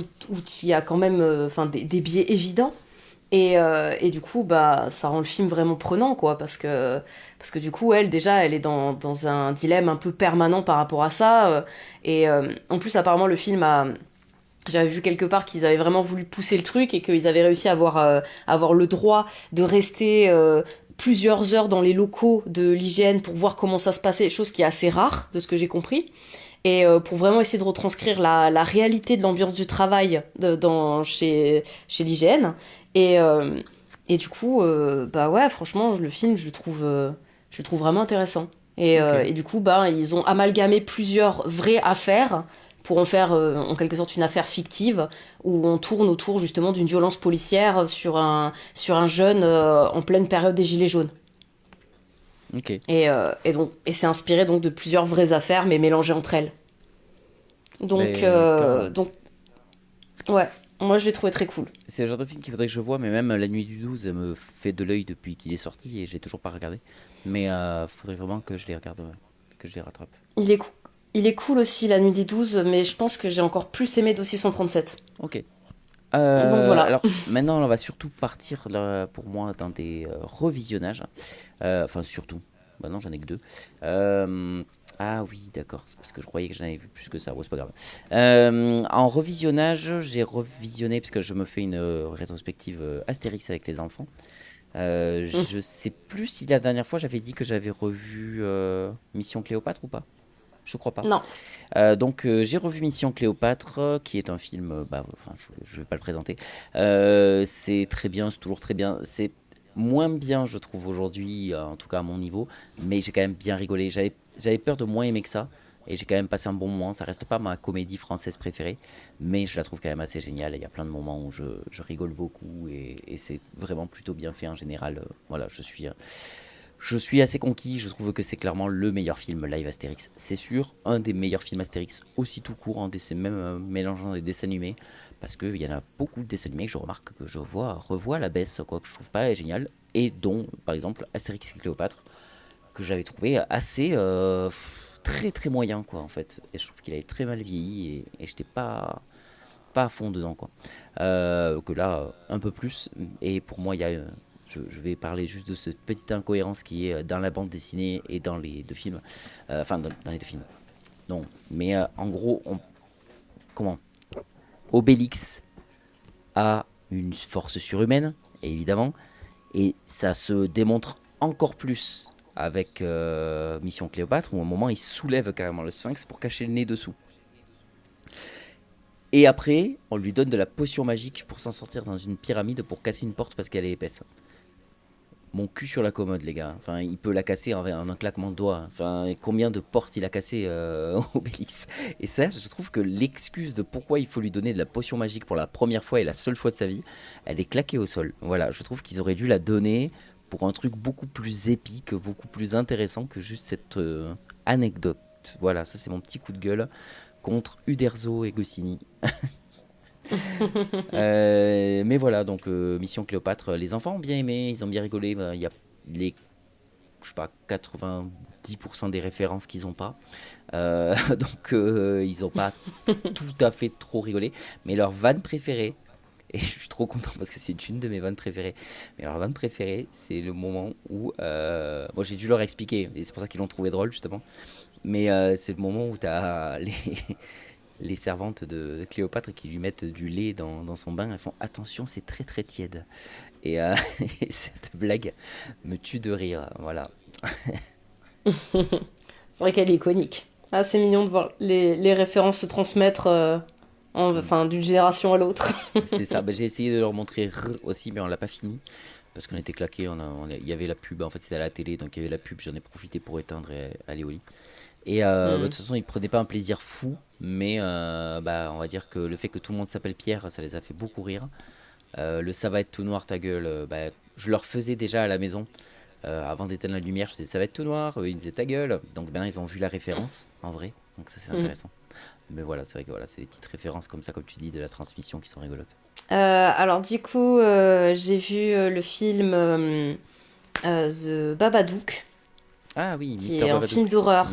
il y a quand même enfin des biais évidents. Et du coup, bah, ça rend le film vraiment prenant, quoi, parce que du coup, elle est dans un dilemme un peu permanent par rapport à ça. En plus, apparemment, le film j'avais vu quelque part qu'ils avaient vraiment voulu pousser le truc et qu'ils avaient réussi à avoir le droit de rester plusieurs heures dans les locaux de l'hygiène pour voir comment ça se passait, chose qui est assez rare, de ce que j'ai compris. Et pour vraiment essayer de retranscrire la réalité de l'ambiance du travail chez l'hygiène. Et du coup, bah ouais, franchement, le film, je le trouve vraiment intéressant.
Ok.
Et du coup, bah, ils ont amalgamé plusieurs vraies affaires pour en faire en quelque sorte une affaire fictive où on tourne autour justement d'une violence policière sur un jeune en pleine période des Gilets jaunes.
Ok.
Et c'est inspiré donc de plusieurs vraies affaires mais mélangées entre elles. Donc,
Mais carrément.
ouais, moi je l'ai trouvé très cool.
C'est le genre de film qu'il faudrait que je voie, mais même La Nuit du 12 me fait de l'œil depuis qu'il est sorti et je l'ai toujours pas regardé. Mais faudrait vraiment que je les regarde, ouais, que je les rattrape.
Il est cool aussi La Nuit des 12, mais je pense que j'ai encore plus aimé Dossier 137.
Ok.
Donc voilà.
Alors maintenant, on va surtout partir là, pour moi dans des revisionnages. Enfin, surtout. Bah non, j'en ai que 2. Ah oui, d'accord. C'est parce que je croyais que j'en avais vu plus que ça. Bon, c'est pas grave. En revisionnage, j'ai revisionné, parce que je me fais une rétrospective Astérix avec les enfants. Je sais plus si la dernière fois j'avais dit que j'avais revu Mission Cléopâtre ou pas. Je crois pas.
Non.
Donc j'ai revu Mission Cléopâtre, qui est un film, bah, enfin, je vais pas le présenter. C'est très bien, c'est toujours très bien. C'est moins bien, je trouve, aujourd'hui, en tout cas à mon niveau, mais j'ai quand même bien rigolé. J'avais peur de moins aimer que ça, et j'ai quand même passé un bon moment. Ça reste pas ma comédie française préférée, mais je la trouve quand même assez géniale. Il y a plein de moments où je rigole beaucoup, et c'est vraiment plutôt bien fait en général. Voilà, je suis assez conquis, je trouve que c'est clairement le meilleur film live Astérix. C'est sûr, un des meilleurs films Astérix, aussi tout court, même mélangeant des dessins animés, parce qu'il y en a beaucoup de dessins animés que je remarque que je revois à la baisse, quoi, que je trouve pas génial, et dont, par exemple, Astérix et Cléopâtre, que j'avais trouvé assez très très moyen, quoi, en fait. Et je trouve qu'il avait très mal vieilli, et j'étais pas à fond dedans, quoi. Que là, un peu plus, et pour moi, il y a... je vais parler juste de cette petite incohérence qui est dans la bande dessinée et dans les 2 films. Enfin, dans les 2 films. Non, mais en gros, comment Obélix a une force surhumaine, évidemment, et ça se démontre encore plus avec Mission Cléopâtre, où à un moment il soulève carrément le sphinx pour cacher le nez dessous. Et après, on lui donne de la potion magique pour s'en sortir dans une pyramide pour casser une porte parce qu'elle est épaisse. mon cul sur la commode, les gars. Enfin, il peut la casser en un claquement de doigts. Enfin, combien de portes il a cassé Obélix. Et ça, je trouve que l'excuse de pourquoi il faut lui donner de la potion magique pour la première fois et la seule fois de sa vie, elle est claquée au sol. Voilà, je trouve qu'ils auraient dû la donner pour un truc beaucoup plus épique, beaucoup plus intéressant que juste cette anecdote. Voilà, ça c'est mon petit coup de gueule contre Uderzo et Goscinny. Mais voilà, donc Mission Cléopâtre, les enfants ont bien aimé, ils ont bien rigolé. Il y a les, je sais pas, 90% des références qu'ils ont pas. Donc ils ont pas tout à fait trop rigolé. Mais leur vanne préférée, et je suis trop content parce que c'est une de mes vannes préférées. Mais leur vanne préférée, c'est le moment où. Moi j'ai dû leur expliquer, et c'est pour ça qu'ils l'ont trouvé drôle justement. Mais c'est le moment où tu as les servantes de Cléopâtre qui lui mettent du lait dans son bain. Elles font attention, c'est très très tiède. Et, et cette blague me tue de rire. Voilà.
C'est vrai qu'elle est iconique. Ah, c'est mignon de voir les références se transmettre enfin, d'une génération à l'autre.
C'est ça. J'ai essayé de leur montrer aussi, mais on l'a pas fini. Parce qu'on était claqués. Il y avait la pub. En fait, c'était à la télé. Donc il y avait la pub. J'en ai profité pour éteindre et aller au lit. Et de toute façon, ils prenaient pas un plaisir fou, mais on va dire que le fait que tout le monde s'appelle Pierre, ça les a fait beaucoup rire. Le ça va être tout noir ta gueule, je leur faisais déjà à la maison, avant d'éteindre la lumière, je disais ça va être tout noir, ils disaient ta gueule, donc ils ont vu la référence en vrai, donc ça c'est intéressant. Mais voilà, c'est vrai que voilà, c'est des petites références comme ça, comme tu dis, de la transmission qui sont rigolotes.
Alors du coup, j'ai vu le film The Babadook,
Ah oui,
qui
Mister
est un
Babadook.
film d'horreur.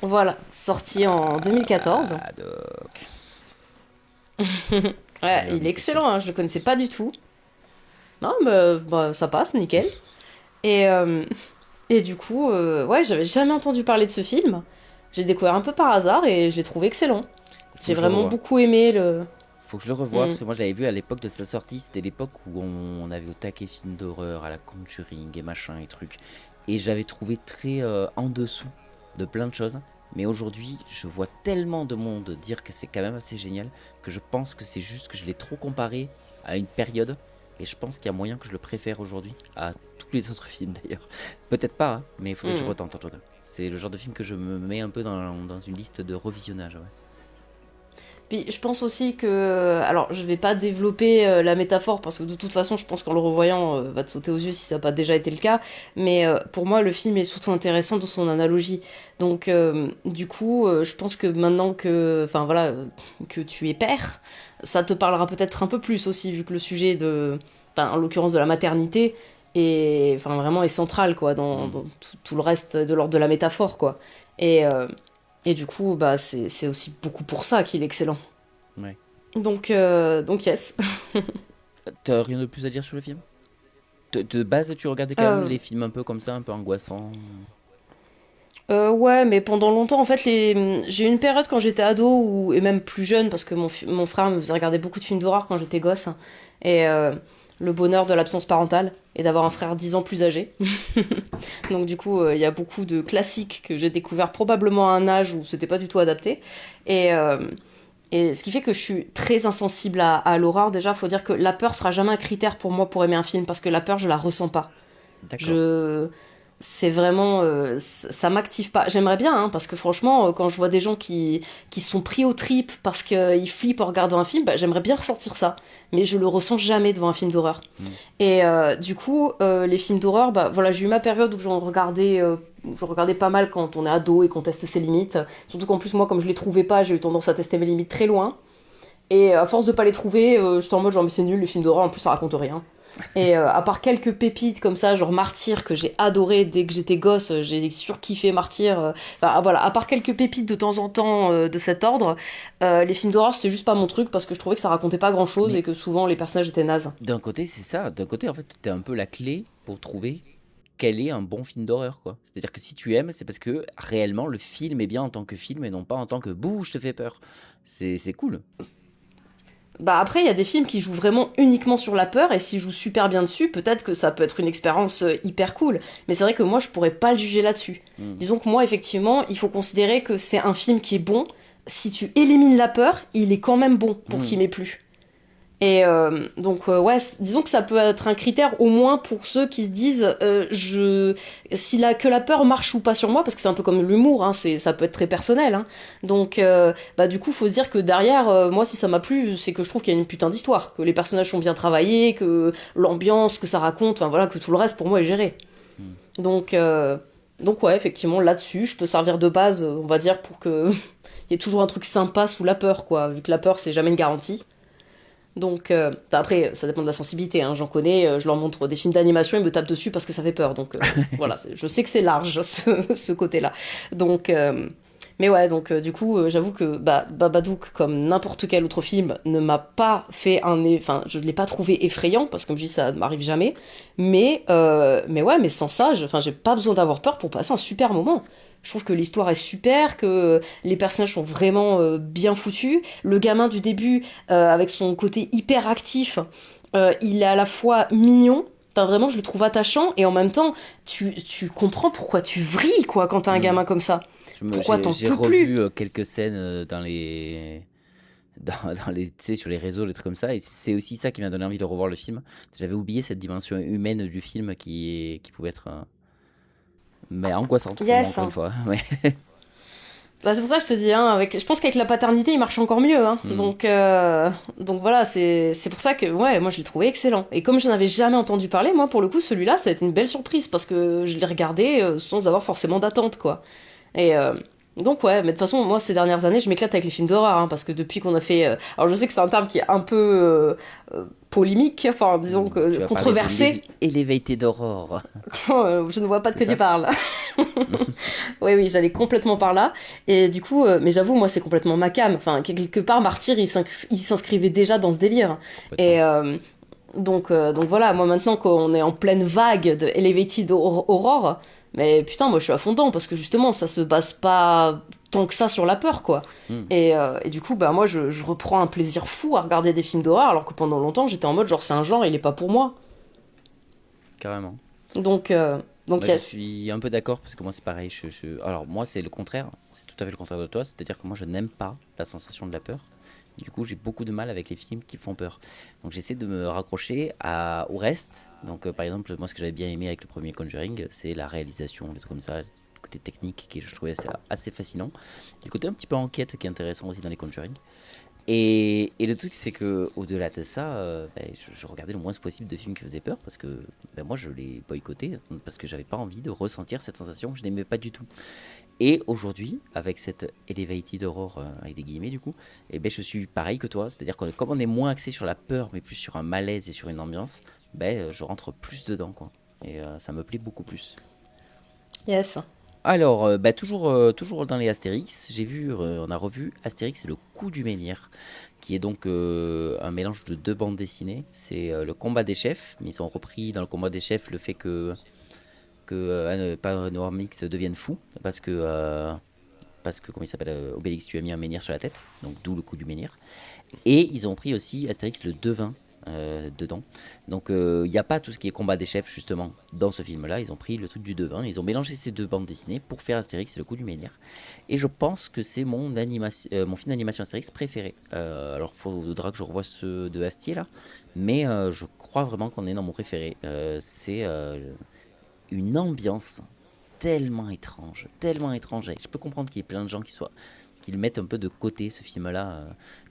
Voilà, sorti en 2014.
Babadook.
Ouais, il est excellent, hein, je le connaissais pas du tout. Non, mais ça passe, nickel. Et du coup, ouais, j'avais jamais entendu parler de ce film. J'ai découvert un peu par hasard et je l'ai trouvé excellent. J'ai vraiment beaucoup aimé le...
Faut que je le revoie, parce que moi je l'avais vu à l'époque de sa sortie, c'était l'époque où on avait au taquet films d'horreur, à la Conjuring et machin et trucs. Et j'avais trouvé très en dessous de plein de choses. Mais aujourd'hui, je vois tellement de monde dire que c'est quand même assez génial que je pense que c'est juste que je l'ai trop comparé à une période. Et je pense qu'il y a moyen que je le préfère aujourd'hui à tous les autres films d'ailleurs. Peut-être pas, hein, mais il faudrait que je retente en tout cas. C'est le genre de film que je me mets un peu dans une liste de revisionnage. Ouais.
Puis je pense aussi que... Alors, je vais pas développer la métaphore, parce que de toute façon, je pense qu'en le revoyant, va te sauter aux yeux si ça n'a pas déjà été le cas. Mais pour moi, le film est surtout intéressant dans son analogie. Donc, du coup, je pense que maintenant que... Enfin, voilà, que tu es père, ça te parlera peut-être un peu plus aussi, vu que le sujet de... Enfin, en l'occurrence de la maternité, est, enfin, vraiment est central, quoi, dans tout le reste de l'ordre de la métaphore, quoi. Et du coup, c'est aussi beaucoup pour ça qu'il est excellent.
Ouais.
Donc yes.
T'as rien de plus à dire sur le film ? De base, tu regardais quand même les films un peu comme ça, un peu angoissants ?
Ouais, mais pendant longtemps, en fait, j'ai eu une période quand j'étais ado, et même plus jeune, parce que mon frère me faisait regarder beaucoup de films d'horreur quand j'étais gosse. Et le bonheur de l'absence parentale et d'avoir un frère 10 ans plus âgé. Donc du coup, il y a beaucoup de classiques que j'ai découvert probablement à un âge où c'était pas du tout adapté. Et ce qui fait que je suis très insensible à l'horreur. Déjà, faut dire que la peur sera jamais un critère pour moi pour aimer un film, parce que la peur, je la ressens pas.
D'accord.
C'est vraiment... ça m'active pas. J'aimerais bien, hein, parce que franchement, quand je vois des gens qui sont pris aux tripes parce qu'ils flippent en regardant un film, j'aimerais bien ressentir ça. Mais je le ressens jamais devant un film d'horreur. Et du coup, les films d'horreur, voilà, j'ai eu ma période où j'en regardais, je regardais pas mal quand on est ado et qu'on teste ses limites. Surtout qu'en plus, moi, comme je les trouvais pas, j'ai eu tendance à tester mes limites très loin. Et à force de pas les trouver, j'étais en mode genre, mais c'est nul, les films d'horreur, en plus, ça raconte rien. Et à part quelques pépites comme ça, genre Martyr, que j'ai adoré dès que j'étais gosse, j'ai surkiffé Martyr. Enfin voilà, à part quelques pépites de temps en temps de cet ordre, les films d'horreur c'était juste pas mon truc, parce que je trouvais que ça racontait pas grand chose et que souvent les personnages étaient nazes.
D'un côté, c'est ça. D'un côté, en fait, t'es un peu la clé pour trouver quel est un bon film d'horreur, quoi. C'est-à-dire que si tu aimes, c'est parce que réellement le film est bien en tant que film et non pas en tant que bouh, je te fais peur. C'est cool.
Après, il y a des films qui jouent vraiment uniquement sur la peur, et s'ils jouent super bien dessus, peut-être que ça peut être une expérience hyper cool. Mais c'est vrai que moi, je pourrais pas le juger là-dessus. Disons que moi, effectivement, il faut considérer que c'est un film qui est bon. Si tu élimines la peur, il est quand même bon pour qu'il m'ait plu. Et donc ouais, disons que ça peut être un critère au moins pour ceux qui se disent que la peur marche ou pas sur moi, parce que c'est un peu comme l'humour, hein, ça peut être très personnel, hein. Donc bah du coup faut se dire que derrière moi si ça m'a plu, c'est que je trouve qu'il y a une putain d'histoire, que les personnages sont bien travaillés, que l'ambiance que ça raconte, enfin voilà, que tout le reste pour moi est géré. Donc ouais, effectivement là-dessus je peux servir de base, on va dire, pour que il y ait toujours un truc sympa sous la peur, quoi, vu que la peur c'est jamais une garantie. Donc, après, ça dépend de la sensibilité, hein. J'en connais, je leur montre des films d'animation, ils me tapent dessus parce que ça fait peur. Donc, voilà, je sais que c'est large, ce côté-là. Donc, mais ouais, donc, du coup, j'avoue que Babadook, comme n'importe quel autre film, ne m'a pas fait enfin, je ne l'ai pas trouvé effrayant, parce que, comme je dis, ça ne m'arrive jamais. Mais ouais, mais sans ça, enfin, j'ai pas besoin d'avoir peur pour passer un super moment. Je trouve que l'histoire est super, que les personnages sont vraiment bien foutus. Le gamin du début, avec son côté hyper actif, il est à la fois mignon. Enfin, vraiment, je le trouve attachant. Et en même temps, tu comprends pourquoi tu vrilles, quoi, quand t'as un gamin comme ça. Pourquoi t'en
J'ai
peux plus?
revu quelques scènes dans les... dans les, tu sais, sur les réseaux, les trucs comme ça, et c'est aussi ça qui m'a donné envie de revoir le film. J'avais oublié cette dimension humaine du film qui pouvait être mais angoissante pour moi,
Yes.
encore une fois. Ouais.
Bah, c'est pour ça que je te dis, hein, je pense qu'avec la paternité, il marche encore mieux. Hein. Donc voilà, c'est pour ça que ouais, moi je l'ai trouvé excellent. Et comme je n'avais jamais entendu parler, moi pour le coup, celui-là, ça a été une belle surprise parce que je l'ai regardé sans avoir forcément d'attente, quoi. Et donc ouais, mais de toute façon, moi ces dernières années, je m'éclate avec les films d'horreur, hein, parce que depuis qu'on a fait... alors je sais que c'est un terme qui est un peu polémique, enfin disons
Tu
que
vas
controversé.
parler Elevated Horror.
Je ne vois pas de
C'est
quoi
ça
tu parles. Oui, j'allais complètement par là. Et du coup, mais j'avoue, moi, c'est complètement ma came. Enfin, quelque part, Martyr, il s'inscrivait déjà dans ce délire. Et donc voilà, moi maintenant qu'on est en pleine vague de Elevated Horror, mais putain, moi je suis à fond dedans parce que justement, ça se base pas tant que ça sur la peur, quoi. Et du coup, bah moi, je reprends un plaisir fou à regarder des films d'horreur, alors que pendant longtemps, j'étais en mode genre, c'est un genre, il est pas pour moi.
Carrément.
Donc
Bah, je
yes.
suis un peu d'accord parce que moi c'est pareil. Alors moi c'est le contraire, c'est tout à fait le contraire de toi, c'est-à-dire que moi je n'aime pas la sensation de la peur. Du coup j'ai beaucoup de mal avec les films qui font peur. Donc j'essaie de me raccrocher au reste. Donc par exemple moi ce que j'avais bien aimé avec le premier Conjuring c'est la réalisation, des trucs comme ça, le côté technique qui je trouvais assez fascinant. Et le côté un petit peu enquête qui est intéressant aussi dans les Conjuring. Et le truc, c'est que au-delà de ça, je regardais le moins possible de films qui faisaient peur parce que moi, je les boycottais parce que j'avais pas envie de ressentir cette sensation que je n'aimais pas du tout. Et aujourd'hui, avec cette elevated horror, avec des guillemets du coup, je suis pareil que toi. C'est-à-dire que comme on est moins axé sur la peur, mais plus sur un malaise et sur une ambiance, je rentre plus dedans, quoi. Et ça me plaît beaucoup plus.
Yes.
Alors, toujours dans les Astérix, on a revu Astérix et le coup du menhir, qui est donc un mélange de deux bandes dessinées. C'est le combat des chefs, mais ils ont repris dans le combat des chefs le fait que Panoramix devienne fou, parce que comment il s'appelle, Obélix lui a mis un menhir sur la tête, donc d'où le coup du menhir. Et ils ont pris aussi Astérix le devin dedans. Donc il n'y a pas tout ce qui est combat des chefs justement dans ce film-là. Ils ont pris le truc du devin, ils ont mélangé ces deux bandes dessinées pour faire Astérix et le coup du menhir. Et je pense que c'est mon film d'animation Astérix préféré. Alors il faudra que je revoie ceux de Astier là, mais je crois vraiment qu'on est dans mon préféré. C'est une ambiance tellement étrange, tellement étrange. Et je peux comprendre qu'il y ait plein de gens qui le mettent un peu de côté, ce film-là.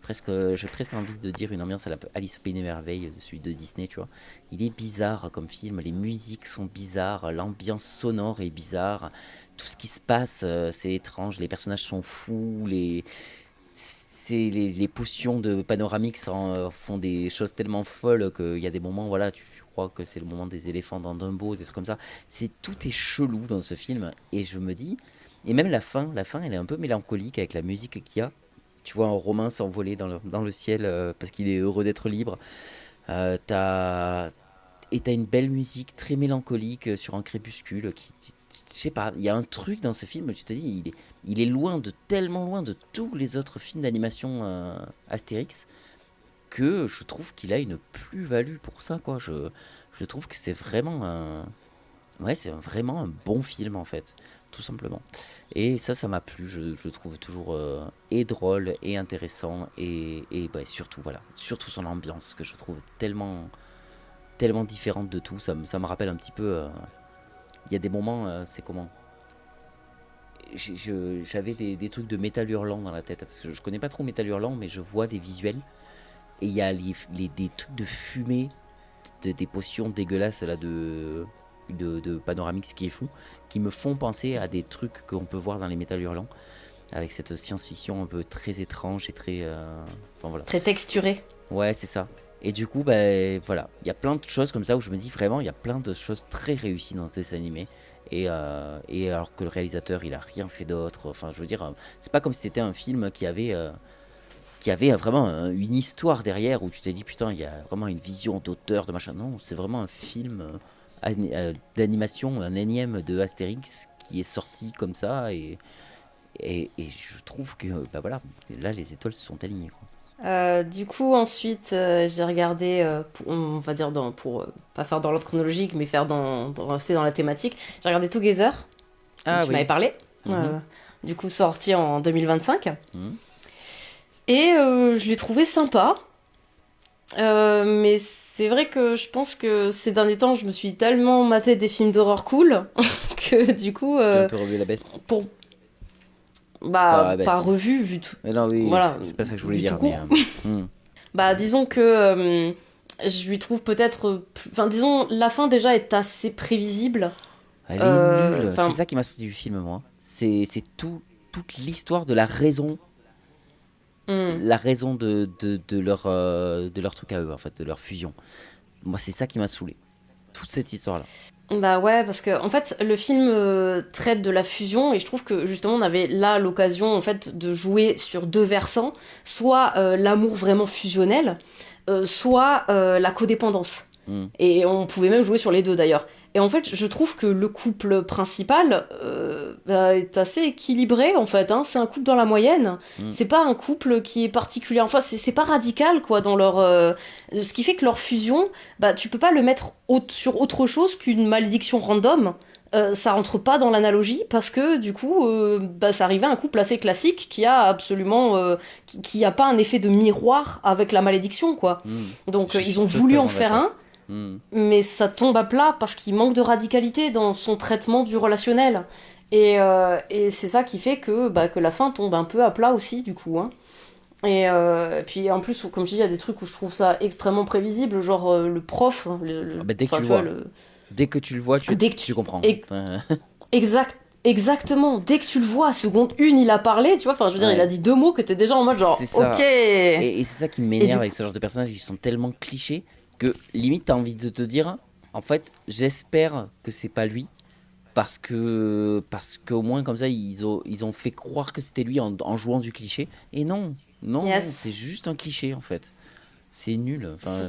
J'ai presque envie de dire une ambiance à la Alice au Pays des Merveilles, celui de Disney, tu vois. Il est bizarre comme film, les musiques sont bizarres, l'ambiance sonore est bizarre, tout ce qui se passe, c'est étrange, les personnages sont fous, les potions de Panoramix font des choses tellement folles qu'il y a des moments, voilà, tu crois que c'est le moment des éléphants dans Dumbo, des trucs comme ça. Tout est chelou dans ce film, et je me dis... Et même la fin, elle est un peu mélancolique avec la musique qu'il y a. Tu vois un Romain s'envoler dans le ciel parce qu'il est heureux d'être libre. T'as une belle musique très mélancolique sur un crépuscule je sais pas, il y a un truc dans ce film, tu te dis, il est tellement loin de tous les autres films d'animation Astérix que je trouve qu'il a une plus-value pour ça, quoi. Je trouve que c'est vraiment Ouais, c'est vraiment un bon film en fait, tout simplement. Et ça m'a plu, je trouve toujours et drôle et intéressant et bah, surtout, voilà, surtout son ambiance que je trouve tellement différente de tout. Ça me rappelle un petit peu, il y a des moments, c'est comment? J'avais des trucs de Métal Hurlant dans la tête, parce que je connais pas trop Métal Hurlant, mais je vois des visuels, et il y a des trucs de fumée, des potions dégueulasses là de Panoramix qui est fou, qui me font penser à des trucs qu'on peut voir dans les Métal Hurlants, avec cette science-fiction un peu très étrange et très... Enfin voilà.
Très texturé.
Ouais, c'est ça. Et du coup, ben voilà, il y a plein de choses comme ça où je me dis vraiment, il y a plein de choses très réussies dans ce dessin animé. Et alors que le réalisateur, il a rien fait d'autre. Enfin, je veux dire, c'est pas comme si c'était un film qui avait vraiment une histoire derrière où tu t'es dit putain, il y a vraiment une vision d'auteur, de machin. Non, c'est vraiment un film d'animation, un énième de Astérix qui est sorti comme ça. Et je trouve que, bah voilà, là les étoiles se sont alignées, quoi.
Du coup, ensuite, j'ai regardé, on va dire, pour pas faire dans l'ordre chronologique, mais rester dans la thématique, j'ai regardé Together, dont tu m'avais parlé, du coup sorti en 2025. Et je l'ai trouvé sympa, mais c'est vrai que je pense que ces derniers temps, je me suis tellement maté des films d'horreur cool que du coup...
Tu as un peu revu la baisse.
Bah,
enfin,
pas revu, vu tout.
Mais non, oui,
voilà,
c'est pas ça que je voulais dire.
Mais, bah, disons que je lui trouve peut-être. Enfin, disons, la fin déjà est assez prévisible.
Elle est nulle. C'est ça qui m'a sorti du film, moi. C'est toute l'histoire de la raison. La raison de leur truc à eux, en fait, de leur fusion. Moi, c'est ça qui m'a saoulé. Toute cette histoire-là.
Bah ouais, parce que en fait, le film traite de la fusion et je trouve que justement on avait là l'occasion en fait de jouer sur deux versants, soit l'amour vraiment fusionnel, soit la codépendance. Et on pouvait même jouer sur les deux d'ailleurs. Et en fait, je trouve que le couple principal est assez équilibré en fait. Hein. C'est un couple dans la moyenne. C'est pas un couple qui est particulier. Enfin, c'est pas radical quoi dans leur. Ce qui fait que leur fusion, bah tu peux pas le mettre sur autre chose qu'une malédiction random. Ça rentre pas dans l'analogie parce que du coup, bah, ça arrivait à un couple assez classique qui a absolument, qui a pas un effet de miroir avec la malédiction quoi. Donc ils ont voulu en faire un. Mais ça tombe à plat parce qu'il manque de radicalité dans son traitement du relationnel. Et c'est ça qui fait que la fin tombe un peu à plat aussi, du coup. Hein. Et puis en plus, comme je dis, il y a des trucs où je trouve ça extrêmement prévisible, genre le prof.
Dès que tu le vois, dès que tu le vois, tu comprends.
Exactement, dès que tu le vois, à seconde une, il a parlé, tu vois, enfin je veux dire, il a dit deux mots que t'es déjà en mode genre, ok.
Et c'est ça qui m'énerve avec ce genre de personnages, ils sont tellement clichés que limite t'as envie de te dire, en fait, j'espère que c'est pas lui, parce qu'au moins comme ça ils ont fait croire que c'était lui en jouant du cliché. Et non, c'est juste un cliché en fait. C'est nul. Enfin,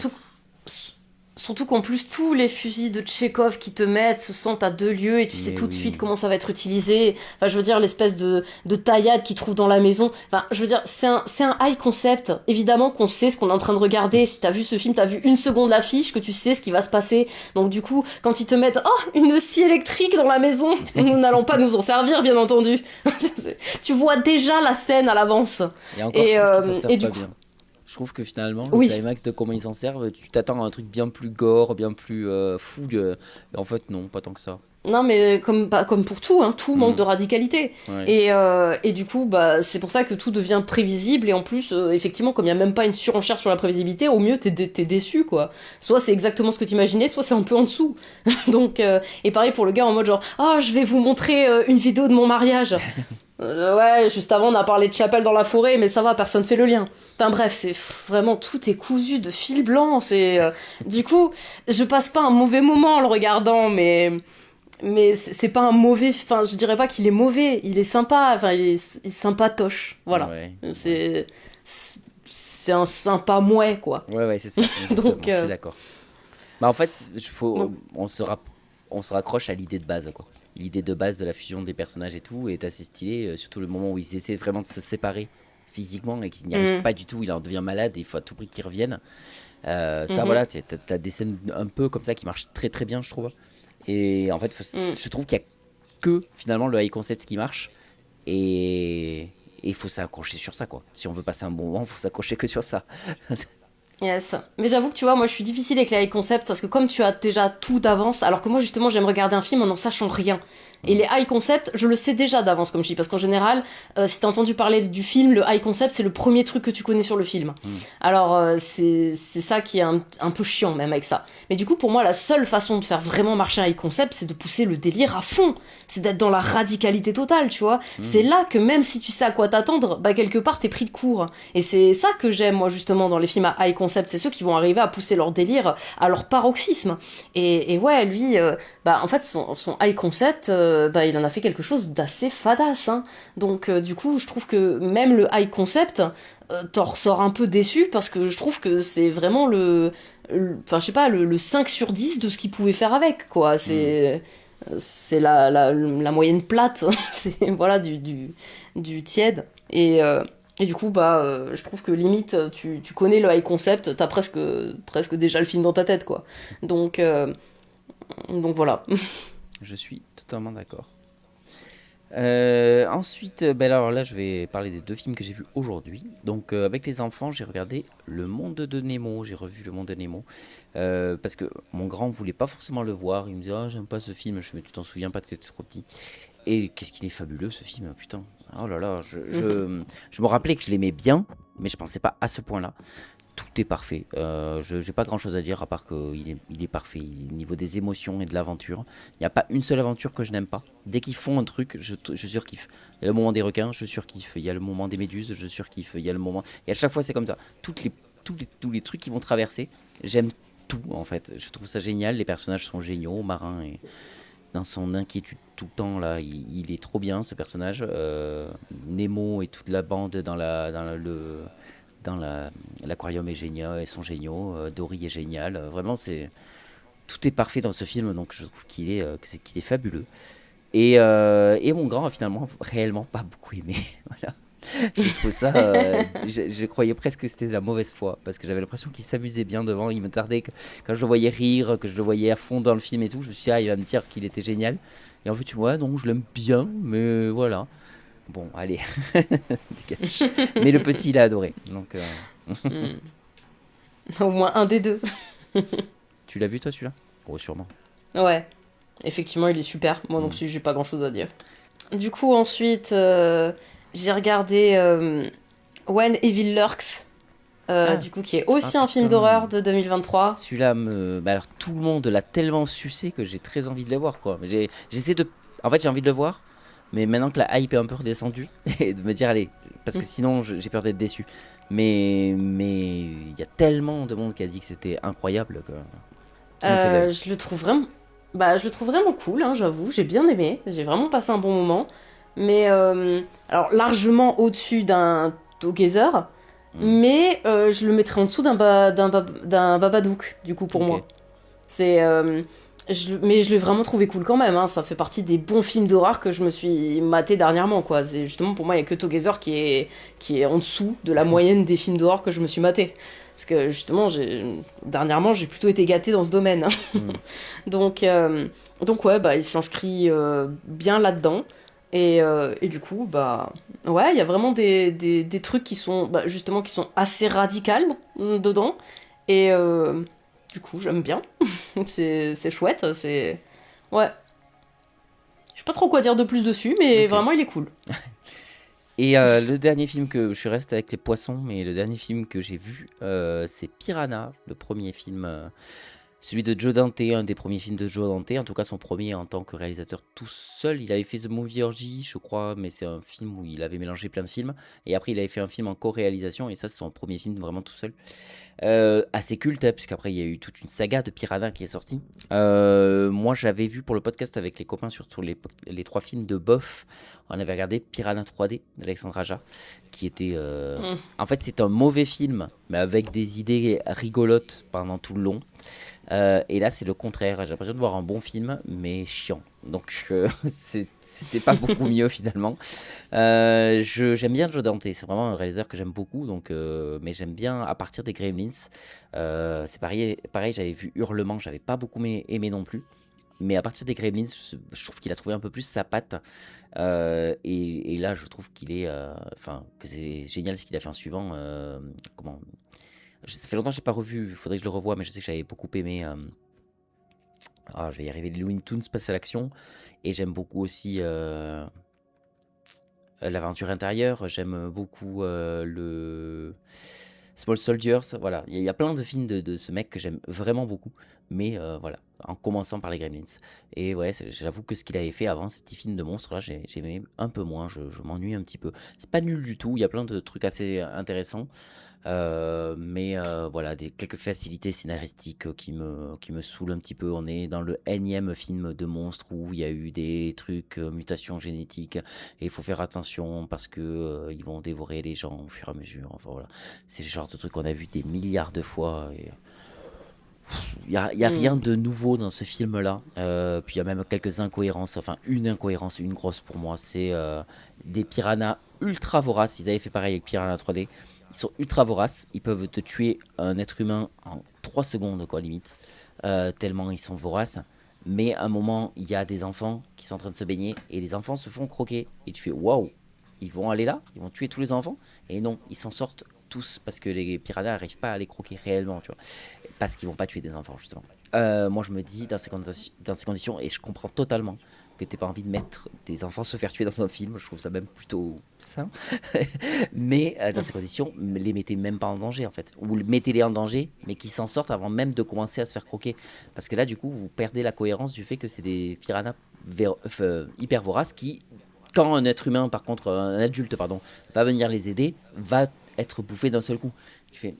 Surtout qu'en plus, tous les fusils de Tchekhov qui te mettent se sentent à deux lieux et tu sais tout de suite comment ça va être utilisé. Enfin, je veux dire, l'espèce de taillade qu'ils trouvent dans la maison. Enfin, je veux dire, c'est un high concept. Évidemment qu'on sait ce qu'on est en train de regarder. Si t'as vu ce film, t'as vu une seconde l'affiche, que tu sais ce qui va se passer. Donc du coup, quand ils te mettent une scie électrique dans la maison, nous n'allons pas nous en servir, bien entendu. Tu vois déjà la scène à l'avance.
Et encore, je trouve que ça sert
du
pas
coup,
bien. Je trouve que finalement, le climax de comment ils s'en servent, tu t'attends à un truc bien plus gore, bien plus fou. Et en fait, non, pas tant que ça.
Non, mais comme pour tout, hein, tout manque de radicalité.
Ouais.
Et du coup, c'est pour ça que tout devient prévisible. Et en plus, effectivement, comme il n'y a même pas une surenchère sur la prévisibilité, au mieux, t'es déçu, quoi. Soit c'est exactement ce que t'imaginais, soit c'est un peu en dessous. Donc, et pareil pour le gars en mode genre, je vais vous montrer une vidéo de mon mariage. Ouais, juste avant on a parlé de chapelle dans la forêt, mais ça va, personne fait le lien. Enfin bref, c'est vraiment, tout est cousu de fil blanc. C'est du coup, je passe pas un mauvais moment en le regardant, mais c'est pas un mauvais. Enfin, je dirais pas qu'il est mauvais, il est sympa. Enfin, il est sympatoche. Voilà.
Ouais.
C'est un sympa mouais quoi.
Ouais, c'est ça. Donc, je suis d'accord. En fait, on se raccroche à l'idée de base, quoi. L'idée de base de la fusion des personnages et tout est assez stylée, surtout le moment où ils essaient vraiment de se séparer physiquement et qu'ils n'y arrivent pas du tout, il en devient malade et il faut à tout prix qu'ils reviennent. Ça, voilà, t'as des scènes un peu comme ça qui marchent très très bien, je trouve. Et en fait, je trouve qu'il y a que finalement le high concept qui marche. Et il faut s'accrocher sur ça, quoi. Si on veut passer un bon moment, il faut s'accrocher que sur ça.
Yes. Mais j'avoue que tu vois, moi je suis difficile avec les high concepts parce que comme tu as déjà tout d'avance, alors que moi justement j'aime regarder un film en sachant rien. Et les high concepts, je le sais déjà d'avance, comme je dis, parce qu'en général, si t'as entendu parler du film, le high concept, c'est le premier truc que tu connais sur le film. Alors, c'est ça qui est un peu chiant, même, avec ça. Mais du coup, pour moi, la seule façon de faire vraiment marcher un high concept, c'est de pousser le délire à fond. C'est d'être dans la radicalité totale, tu vois. C'est là que même si tu sais à quoi t'attendre, bah, quelque part, t'es pris de court. Et c'est ça que j'aime, moi, justement, dans les films à high concept. C'est ceux qui vont arriver à pousser leur délire à leur paroxysme. Et ouais, lui, bah, en fait, son high concept, bah, il en a fait quelque chose d'assez fadasse, hein. Donc du coup je trouve que même le high concept t'en ressors un peu déçu parce que je trouve que c'est vraiment enfin je sais pas, le 5 sur 10 de ce qu'il pouvait faire avec, quoi. C'est la moyenne plate. C'est voilà du tiède et du coup, bah, je trouve que limite, tu connais le high concept, t'as presque déjà le film dans ta tête, quoi. Donc voilà.
Je suis totalement d'accord. Ensuite, ben alors là, je vais parler des 2 films que j'ai vus aujourd'hui. Donc, avec les enfants, j'ai regardé Le Monde de Nemo. J'ai revu Le Monde de Nemo. Parce que mon grand voulait pas forcément le voir. Il me disait, ah, j'aime pas ce film. Je me dis, tu t'en souviens pas, t'étais trop petit. Et qu'est-ce qu'il est fabuleux, ce film, putain. Oh là là, je me rappelais que je l'aimais bien, mais je pensais pas à ce point-là. Tout est parfait. Je n'ai pas grand-chose à dire à part qu'il est parfait. Au niveau des émotions et de l'aventure, il n'y a pas une seule aventure que je n'aime pas. Dès qu'ils font un truc, je surkiffe. Il y a le moment des requins, je surkiffe. Il y a le moment des méduses, je surkiffe. Il y a le moment... Et à chaque fois, c'est comme ça. Tous les trucs qui vont traverser, j'aime tout, en fait. Je trouve ça génial. Les personnages sont géniaux. Marin, et dans son inquiétude tout le temps, là, il est trop bien, ce personnage. Nemo et toute la bande dans l'aquarium est génial, ils sont géniaux, Dory est génial, vraiment tout est parfait dans ce film, donc je trouve qu'il est fabuleux. Et mon grand a finalement réellement pas beaucoup aimé. Voilà. Je trouve ça, je croyais presque que c'était de la mauvaise foi, parce que j'avais l'impression qu'il s'amusait bien devant, il me tardait que quand je le voyais rire, que je le voyais à fond dans le film et tout, je me suis dit, ah, il va me dire qu'il était génial. Et en fait, tu vois, non, je l'aime bien, mais voilà. Bon, allez. Mais le petit, il a adoré. Donc,
Au moins un des deux.
tu l'as vu, toi, celui-là? Oh, sûrement.
Ouais, effectivement, il est super. Moi non plus, j'ai pas grand-chose à dire. Du coup, ensuite, j'ai regardé When Evil Lurks, du coup, qui est aussi un film d'horreur de 2023.
Celui-là, alors, tout le monde l'a tellement sucé que j'ai très envie de le voir, quoi. Mais en fait, j'ai envie de le voir, mais maintenant que la hype est un peu redescendue, et de me dire, allez, parce que sinon, j'ai peur d'être déçu. Mais il y a tellement de monde qui a dit que c'était incroyable que ça me fait de la-
Je le trouve vraiment cool, hein, j'avoue. J'ai bien aimé. J'ai vraiment passé un bon moment. Mais alors largement au-dessus d'un Together, mais je le mettrais en dessous d'un Babadook, du coup, pour
Ok.
moi. C'est mais je l'ai vraiment trouvé cool quand même, hein. Ça fait partie des bons films d'horreur que je me suis maté dernièrement, quoi. C'est justement, pour moi, il y a que Together qui est en dessous de la moyenne des films d'horreur que je me suis maté. Parce que justement, dernièrement, j'ai plutôt été gâtée dans ce domaine, hein. Donc ouais, bah, il s'inscrit bien là-dedans. Et du coup, bah, ouais, il y a vraiment des trucs qui sont, bah, justement, qui sont assez radicales dedans. Et du coup, j'aime bien. c'est chouette, c'est... Ouais. Je sais pas trop quoi dire de plus dessus, mais
Ok.
vraiment, il est cool.
Et le dernier film que je suis resté avec les poissons, mais le dernier film que j'ai vu, c'est Piranha, le premier film, celui de Joe Dante, un des premiers films de Joe Dante, en tout cas son premier en tant que réalisateur tout seul. Il avait fait The Movie Orgy, je crois, mais c'est un film où il avait mélangé plein de films. Et après, il avait fait un film en co-réalisation, et ça, c'est son premier film vraiment tout seul. Assez culte, hein, puisqu'après, il y a eu toute une saga de Piranha qui est sortie. Moi, j'avais vu pour le podcast avec les copains, surtout les 3 films de Boff. On avait regardé Piranha 3D d'Alexandre Aja, qui était... En fait, c'est un mauvais film, mais avec des idées rigolotes pendant tout le long. Et là, c'est le contraire. J'ai l'impression de voir un bon film, mais chiant. Donc, c'était pas beaucoup mieux finalement. J'aime bien Joe Dante. C'est vraiment un réalisateur que j'aime beaucoup. Donc, mais j'aime bien à partir des Gremlins. C'est pareil, j'avais vu Hurlement. J'avais pas beaucoup aimé non plus. Mais à partir des Gremlins, je trouve qu'il a trouvé un peu plus sa patte. Et là, je trouve qu'il est, enfin, que c'est génial ce qu'il a fait en suivant. Comment Ça fait longtemps que je l'ai pas revu. Il faudrait que je le revoie, mais je sais que j'avais beaucoup aimé. Je vais y arriver. Les Looney Tunes passent à l'action, et j'aime beaucoup aussi l'aventure intérieure. J'aime beaucoup le Small Soldiers. Voilà, il y a plein de films de ce mec que j'aime vraiment beaucoup. Mais voilà, en commençant par les Gremlins. Et ouais, j'avoue que ce qu'il avait fait avant, ces petits films de monstres là, j'aimais un peu moins. Je m'ennuie un petit peu. C'est pas nul du tout. Il y a plein de trucs assez intéressants. Mais voilà, quelques facilités scénaristiques qui me saoulent un petit peu. On est dans le énième film de monstres où il y a eu des trucs, mutations génétiques, et il faut faire attention parce que ils vont dévorer les gens au fur et à mesure. Enfin voilà, c'est le genre de truc qu'on a vu des milliards de fois. Et il y a rien de nouveau dans ce film-là. Puis il y a même quelques incohérences. Enfin, une incohérence, une grosse pour moi, c'est des piranhas ultra voraces. Ils avaient fait pareil avec Piranha 3D. Ils sont ultra voraces. Ils peuvent te tuer un être humain en 3 secondes, quoi, limite. Tellement ils sont voraces. Mais à un moment, il y a des enfants qui sont en train de se baigner et les enfants se font croquer. Et tu fais waouh, ils vont aller là, ils vont tuer tous les enfants. Et non, ils s'en sortent tous parce que les piranhas n'arrivent pas à les croquer réellement, tu vois. Parce qu'ils vont pas tuer des enfants, justement. Moi, je me dis, dans ces conditions, et je comprends totalement que t'aies pas envie de mettre des enfants se faire tuer dans un film, je trouve ça même plutôt sain. Mais dans ces conditions, les mettez même pas en danger, en fait. Ou mettez-les en danger, mais qu'ils s'en sortent avant même de commencer à se faire croquer. Parce que là, du coup, vous perdez la cohérence du fait que c'est des piranhas hyper voraces qui, quand un être humain, par contre, un adulte, pardon, va venir les aider, va être bouffé d'un seul coup. Tu fais...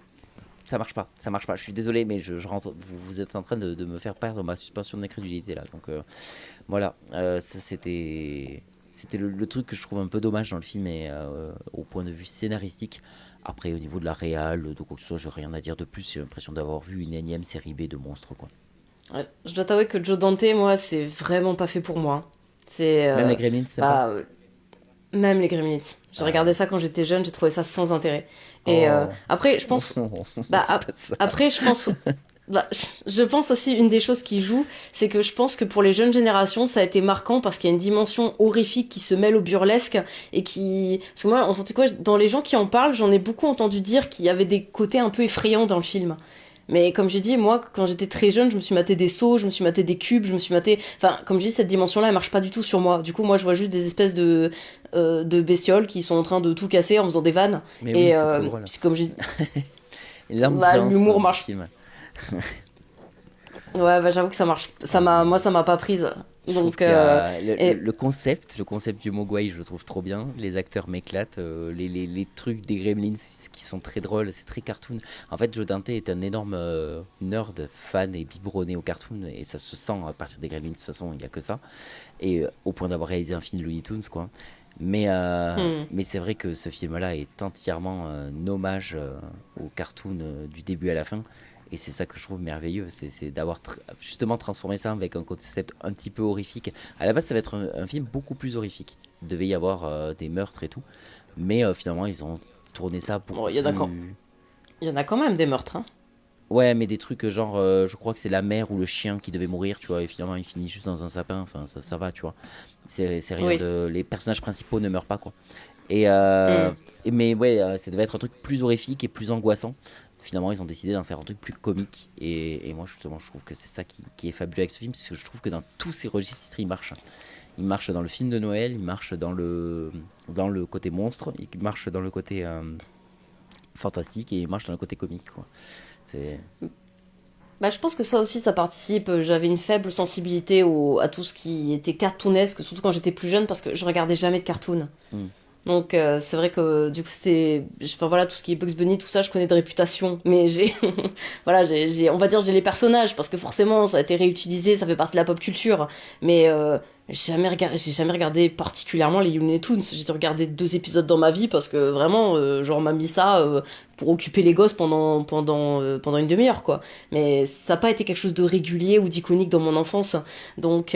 Ça marche pas. Je suis désolé, mais je rentre. Vous êtes en train de me faire perdre ma suspension d'incrédulité là. Donc voilà, ça, c'était le truc que je trouve un peu dommage dans le film, et au point de vue scénaristique. Après, au niveau de la réal, de quoi que ce soit, j'ai rien à dire de plus. J'ai l'impression d'avoir vu une énième série B de monstres, quoi.
Ouais, je dois t'avouer que Joe Dante, moi, c'est vraiment pas fait pour moi. C'est
Même les Gremlins, c'est pas.
Même les Gremlins. J'ai regardé ça quand j'étais jeune, j'ai trouvé ça sans intérêt. Et après, je pense. Après, je pense. Je pense aussi, une des choses qui joue, c'est que je pense que pour les jeunes générations, ça a été marquant parce qu'il y a une dimension horrifique qui se mêle au burlesque et qui. Parce que moi, en tout cas, dans les gens qui en parlent, j'en ai beaucoup entendu dire qu'il y avait des côtés un peu effrayants dans le film. Mais comme j'ai dit, moi, quand j'étais très jeune, je me suis maté des sauts, je me suis maté des cubes, je me suis maté... Enfin, comme je dis, cette dimension-là, elle marche pas du tout sur moi. Du coup, moi, je vois juste des espèces de bestioles qui sont en train de tout casser en faisant des vannes.
Mais oui, c'est trop drôle.
Puis comme j'ai...
L'humour
marche. Ouais, bah, j'avoue que ça marche. Moi, ça m'a pas prise. Donc,
le concept du Mogwai, je le trouve trop bien. Les acteurs m'éclatent. Les trucs des Gremlins qui sont très drôles, c'est très cartoon. En fait, Joe Dante est un énorme nerd, fan et biberonné au cartoon, et ça se sent à partir des Gremlins. De toute façon, il n'y a que ça. Et au point d'avoir réalisé un film Looney Tunes, quoi. Mais c'est vrai que ce film-là est entièrement un hommage au cartoon du début à la fin. Et c'est ça que je trouve merveilleux, c'est d'avoir justement transformé ça avec un concept un petit peu horrifique. À la base, ça va être un film beaucoup plus horrifique. Il devait y avoir des meurtres et tout. Mais finalement, ils ont tourné ça pour...
Il y en a quand même des meurtres, hein.
Ouais, mais des trucs genre, je crois que c'est la mère ou le chien qui devait mourir, tu vois, et finalement, il finit juste dans un sapin. Enfin, ça va, tu vois. C'est rien de... Les personnages principaux ne meurent pas, quoi. Mais ouais, ça devait être un truc plus horrifique et plus angoissant. Finalement, ils ont décidé d'en faire un truc plus comique. Et moi, justement, je trouve que c'est ça qui est fabuleux avec ce film, parce que je trouve que dans tous ces registres, il marche. Il marche dans le film de Noël, il marche dans le côté monstre, il marche dans le côté fantastique, et il marche dans le côté comique, quoi.
Bah, je pense que ça aussi, ça participe. J'avais une faible sensibilité à tout ce qui était cartoonesque, surtout quand j'étais plus jeune, parce que je regardais jamais de cartoon. Donc c'est vrai que du coup voilà, tout ce qui est Bugs Bunny, tout ça, je connais de réputation, mais on va dire j'ai les personnages parce que forcément ça a été réutilisé, ça fait partie de la pop culture, mais j'ai jamais regardé particulièrement les Looney Tunes. J'ai dû regarder 2 épisodes dans ma vie parce que vraiment genre on m'a mis ça pour occuper les gosses pendant une demi-heure, quoi. Mais ça n'a pas été quelque chose de régulier ou d'iconique dans mon enfance, donc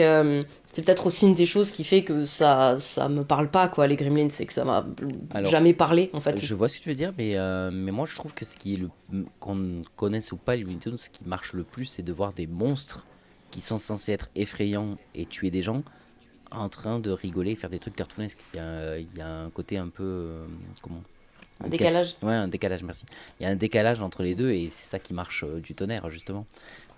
c'est peut-être aussi une des choses qui fait que ça me parle pas, quoi, les Gremlins, c'est que ça m'a jamais parlé, en fait.
Je vois ce que tu veux dire, mais moi je trouve que qu'on connaisse ou pas les Looney Tunes, ce qui marche le plus, c'est de voir des monstres qui sont censés être effrayants et tuer des gens en train de rigoler et faire des trucs cartoonesques. Il y a un côté un peu... comment
Un décalage.
Ouais, un décalage, merci. Il y a un décalage entre les deux et c'est ça qui marche du tonnerre, justement.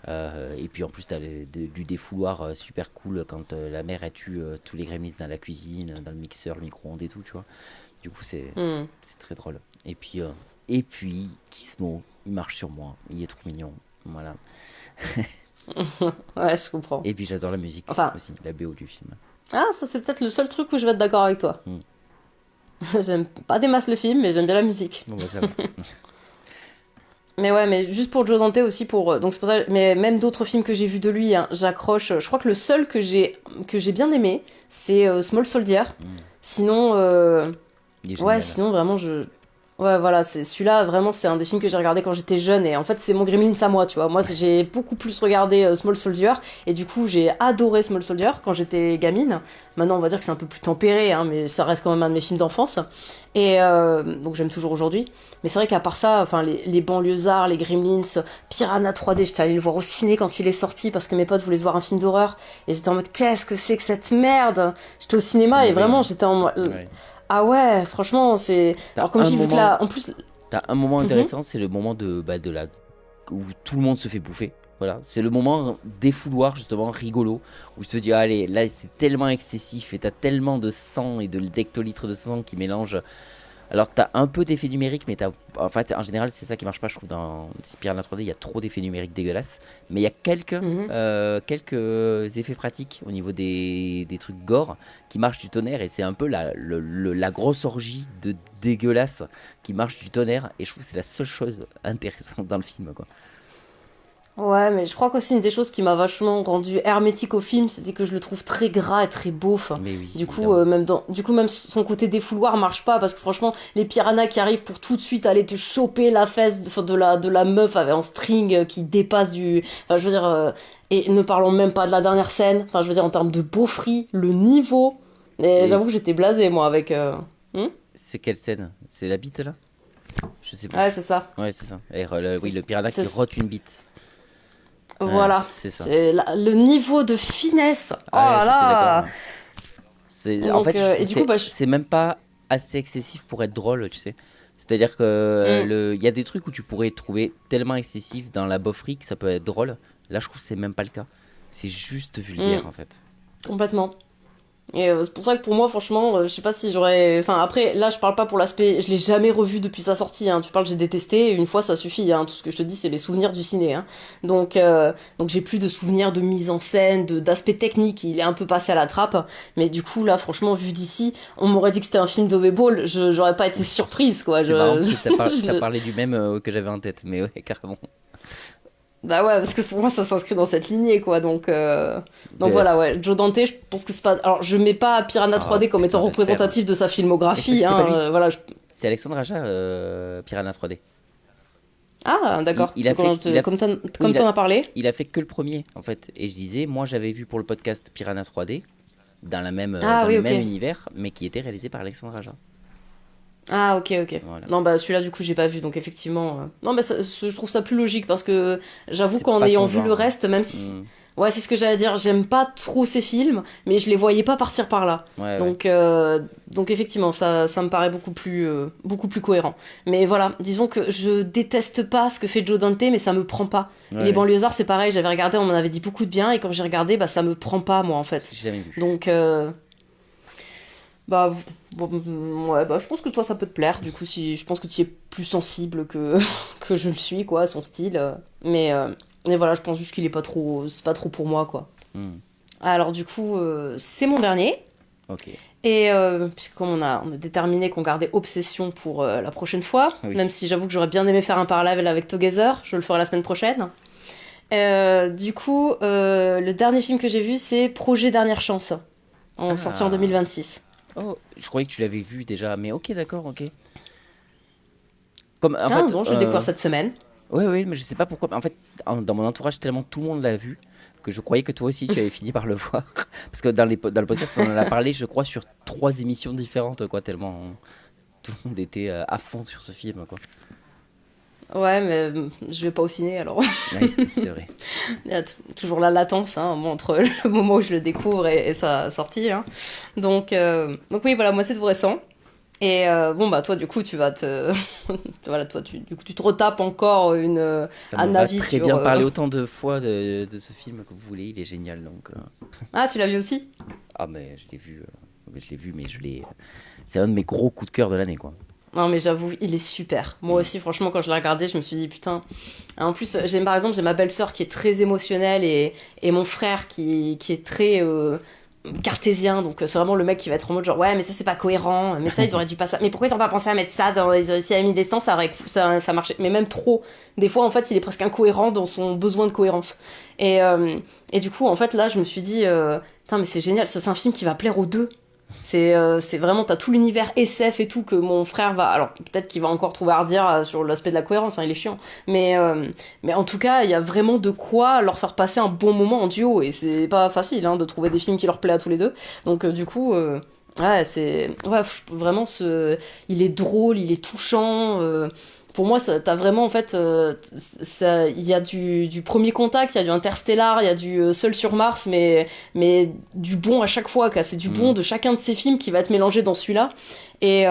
Et puis en plus, tu as du défouloir super cool quand la mère elle tue tous les gremlins dans la cuisine, dans le mixeur, le micro-ondes et tout, tu vois. Du coup, c'est très drôle. Et puis Gizmo, il marche sur moi, il est trop mignon. Voilà.
Ouais, je comprends.
Et puis j'adore la musique aussi, la BO du film.
Ah, ça c'est peut-être le seul truc où je vais être d'accord avec toi. J'aime pas des masses le film, mais j'aime bien la musique.
Bon, bah, ça va.
Mais ouais, mais juste pour Joe Dante aussi, donc c'est pour ça, mais même d'autres films que j'ai vus de lui, hein, j'accroche. Je crois que le seul que j'ai bien aimé, c'est Small Soldier. Sinon,
Il est
ouais,
génial.
sinon vraiment ouais, voilà, c'est celui-là, vraiment, c'est un des films que j'ai regardé quand j'étais jeune, et en fait, c'est mon Gremlins à moi, tu vois. Moi, j'ai beaucoup plus regardé Small Soldier, et du coup, j'ai adoré Small Soldier quand j'étais gamine. Maintenant, on va dire que c'est un peu plus tempéré, hein, mais ça reste quand même un de mes films d'enfance. Et donc, j'aime toujours aujourd'hui. Mais c'est vrai qu'à part ça, enfin, les banlieusards, les Gremlins, Piranha 3D, j'étais allée le voir au ciné quand il est sorti, parce que mes potes voulaient se voir un film d'horreur, et j'étais en mode, qu'est-ce que c'est que cette merde? J'étais au cinéma, et vraiment, j'étais en mode...
Ouais.
Ah ouais, franchement, c'est... Alors comme j'ai vu que là, en plus...
T'as un moment intéressant, c'est le moment de la où tout le monde se fait bouffer. Voilà, c'est le moment défouloir justement rigolo où tu te dis allez là c'est tellement excessif et t'as tellement de sang et d'hectolitres de sang qui mélangent. Alors t'as un peu d'effets numériques mais en fait en général c'est ça qui marche pas je trouve dans Piranha 3D, il y a trop d'effets numériques dégueulasses mais il y a quelques effets pratiques au niveau des trucs gore qui marchent du tonnerre et c'est un peu la grosse orgie de dégueulasse qui marche du tonnerre et je trouve que c'est la seule chose intéressante dans le film quoi.
Ouais, mais je crois qu'aussi une des choses qui m'a vachement rendu hermétique au film, c'était que je le trouve très gras et très beauf.
Mais oui,
Du coup, même son côté défouloir marche pas parce que franchement, les piranhas qui arrivent pour tout de suite aller te choper la fesse de la meuf avec un string qui dépasse du... Enfin, je veux dire... et ne parlons même pas de la dernière scène. Enfin, je veux dire, en termes de beaufrie, le niveau... Et j'avoue que j'étais blasée, moi, avec...
C'est quelle scène? C'est la bite là? Je sais pas.
Ouais, c'est ça.
Ouais, c'est ça. Oui, le piranha qui rote une bite.
Voilà.
C'est ça.
Le niveau de finesse. Oh
Ah,
là
j'étais d'accord.
là.
En
Donc,
fait, je trouve
et du coup,
c'est même pas assez excessif pour être drôle, tu sais. C'est-à-dire que il y a des trucs où tu pourrais trouver tellement excessif dans la beaufrie que ça peut être drôle. Là, je trouve que c'est même pas le cas. C'est juste vulgaire en fait.
Complètement. Et c'est pour ça que pour moi, franchement, je sais pas si j'aurais... Enfin, après, là, je parle pas pour l'aspect... Je l'ai jamais revu depuis sa sortie, hein. Tu parles, j'ai détesté, une fois, ça suffit, hein. Tout ce que je te dis, c'est mes souvenirs du ciné, hein. Donc j'ai plus de souvenirs de mise en scène, d'aspect technique, il est un peu passé à la trappe. Mais du coup, là, franchement, vu d'ici, on m'aurait dit que c'était un film d'Ove Ball, j'aurais pas été surprise, quoi.
C'est marrant parce que t'as parlé du même que j'avais en tête, mais ouais, carrément.
Bah ouais, parce que pour moi, ça s'inscrit dans cette lignée, quoi. Donc voilà, ouais. Joe Dante, je pense que c'est pas... Alors, je mets pas Piranha 3D comme étant représentatif de sa filmographie,
c'est
hein.
pas lui.
Voilà,
C'est Alexandre Aja, Piranha 3D.
Ah, d'accord. Comme t'en as parlé.
Il a fait que le premier, en fait. Et je disais, moi, j'avais vu pour le podcast Piranha 3D, dans le même univers, mais qui était réalisé par Alexandre Aja.
Ah, ok.
Voilà.
Non, bah celui-là, du coup, j'ai pas vu, donc effectivement... Non, mais je trouve ça plus logique, parce que j'avoue
C'est
qu'en
pas
ayant
son
vu
genre,
le reste, même si... Ouais, c'est ce que j'allais dire, j'aime pas trop ces films, mais je les voyais pas partir par là.
Ouais,
Donc effectivement, ça me paraît beaucoup plus cohérent. Mais voilà, disons que je déteste pas ce que fait Joe Dante, mais ça me prend pas.
Ouais.
Et les banlieusards, c'est pareil, j'avais regardé, on m'en avait dit beaucoup de bien, et quand j'ai regardé, bah ça me prend pas, moi, en fait.
J'ai jamais vu.
Donc... Bah, ouais, bah, je pense que toi, ça peut te plaire. Du coup, je pense que tu y es plus sensible que je le suis, quoi, à son style. Mais voilà, je pense juste qu'il est pas trop... C'est pas trop pour moi, quoi. Alors, du coup, c'est mon dernier.
Ok.
Et puisque comme on a déterminé qu'on gardait Obsession pour la prochaine fois, même si j'avoue que j'aurais bien aimé faire un parallèle avec Together, je le ferai la semaine prochaine. Du coup, le dernier film que j'ai vu, c'est Projet Dernière Chance, sorti en 2026.
Oh, je croyais que tu l'avais vu déjà, mais ok, d'accord, ok.
Non, je le découvre cette semaine.
Oui, mais je sais pas pourquoi. En fait, dans mon entourage, tellement tout le monde l'a vu que je croyais que toi aussi tu avais fini par le voir. Parce que dans le podcast, on en a parlé, je crois, sur 3 émissions différentes, quoi, tellement tout le monde était à fond sur ce film, quoi.
Ouais, mais je vais pas au ciné alors.
Ouais, c'est vrai.
Il y a toujours la latence entre le moment où je le découvre et sa sortie. Donc oui, voilà, moi c'est tout récent. Et toi du coup tu vas te voilà, toi tu te retapes encore
Ça
un
me va
avis
très
sur
bien parler autant de fois de ce film que vous voulez, il est génial donc.
Ah, tu l'as vu aussi?
Ah mais je l'ai vu mais c'est un de mes gros coups de cœur de l'année quoi.
Non, mais j'avoue, il est super. Moi aussi, franchement, quand je l'ai regardé, je me suis dit, putain. En plus, j'ai ma belle-sœur qui est très émotionnelle et mon frère qui est très cartésien. Donc, c'est vraiment le mec qui va être en mode genre, ouais, mais ça, c'est pas cohérent. Mais ça, ils auraient dû pas ça. Mais pourquoi ils ont pas pensé à mettre ça s'ils avaient mis des sens, ça marchait. Mais même trop. Des fois, en fait, il est presque incohérent dans son besoin de cohérence. Et du coup, en fait, là, je me suis dit, putain, mais c'est génial. Ça, c'est un film qui va plaire aux deux. C'est vraiment, t'as tout l'univers SF et tout que mon frère va... Alors, peut-être qu'il va encore trouver à redire sur l'aspect de la cohérence, il est chiant. Mais en tout cas, il y a vraiment de quoi leur faire passer un bon moment en duo. Et c'est pas facile de trouver des films qui leur plaisent à tous les deux. Donc, du coup... ouais, vraiment, il est drôle, il est touchant... Pour moi, t'as vraiment, en fait, il y a du premier contact, il y a du Interstellar, il y a du Seul sur Mars, mais du bon à chaque fois, quoi. C'est du bon de chacun de ces films qui va être mélangé dans celui-là. Et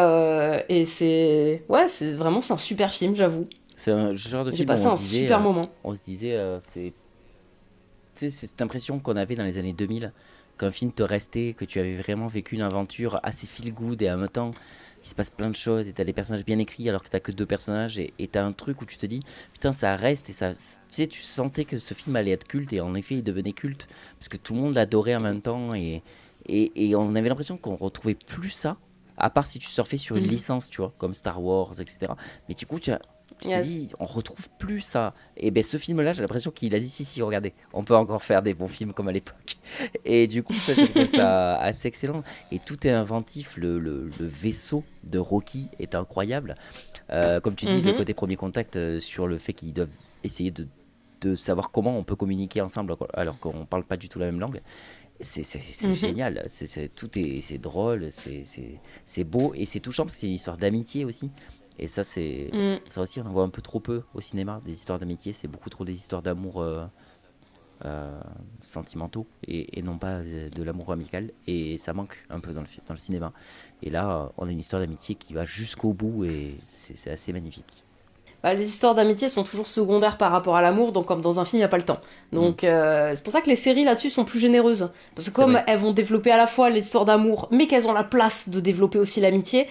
c'est un super film, j'avoue.
C'est un genre de film
J'ai passé un super moment.
On se disait, c'est cette impression qu'on avait dans les années 2000, qu'un film te restait, que tu avais vraiment vécu une aventure assez feel good et en même temps... il se passe plein de choses et t'as des personnages bien écrits alors que t'as que 2 personnages et t'as un truc où tu te dis putain ça reste et ça, tu sais, tu sentais que ce film allait être culte et en effet il devenait culte parce que tout le monde l'adorait en même temps et on avait l'impression qu'on retrouvait plus ça à part si tu surfais sur une licence, tu vois, comme Star Wars, etc. Mais du coup tu te dis on retrouve plus ça et ben ce film là j'ai l'impression qu'il a dit si regardez on peut encore faire des bons films comme à l'époque et du coup ça j'ai trouvé ça assez excellent et tout est inventif, le vaisseau de Rocky est incroyable, comme tu dis le côté premier contact sur le fait qu'ils doivent essayer de savoir comment on peut communiquer ensemble alors qu'on parle pas du tout la même langue. C'est génial, c'est drôle, c'est beau et c'est touchant parce que c'est une histoire d'amitié aussi. Et ça, ça aussi, on en voit un peu trop peu au cinéma, des histoires d'amitié. C'est beaucoup trop des histoires d'amour sentimentaux et non pas de l'amour amical. Et ça manque un peu dans le cinéma. Et là, on a une histoire d'amitié qui va jusqu'au bout et c'est assez magnifique.
Les histoires d'amitié sont toujours secondaires par rapport à l'amour, donc comme dans un film, il n'y a pas le temps. Donc c'est pour ça que les séries là-dessus sont plus généreuses. Parce que comme elles vont développer à la fois l'histoire d'amour, mais qu'elles ont la place de développer aussi l'amitié,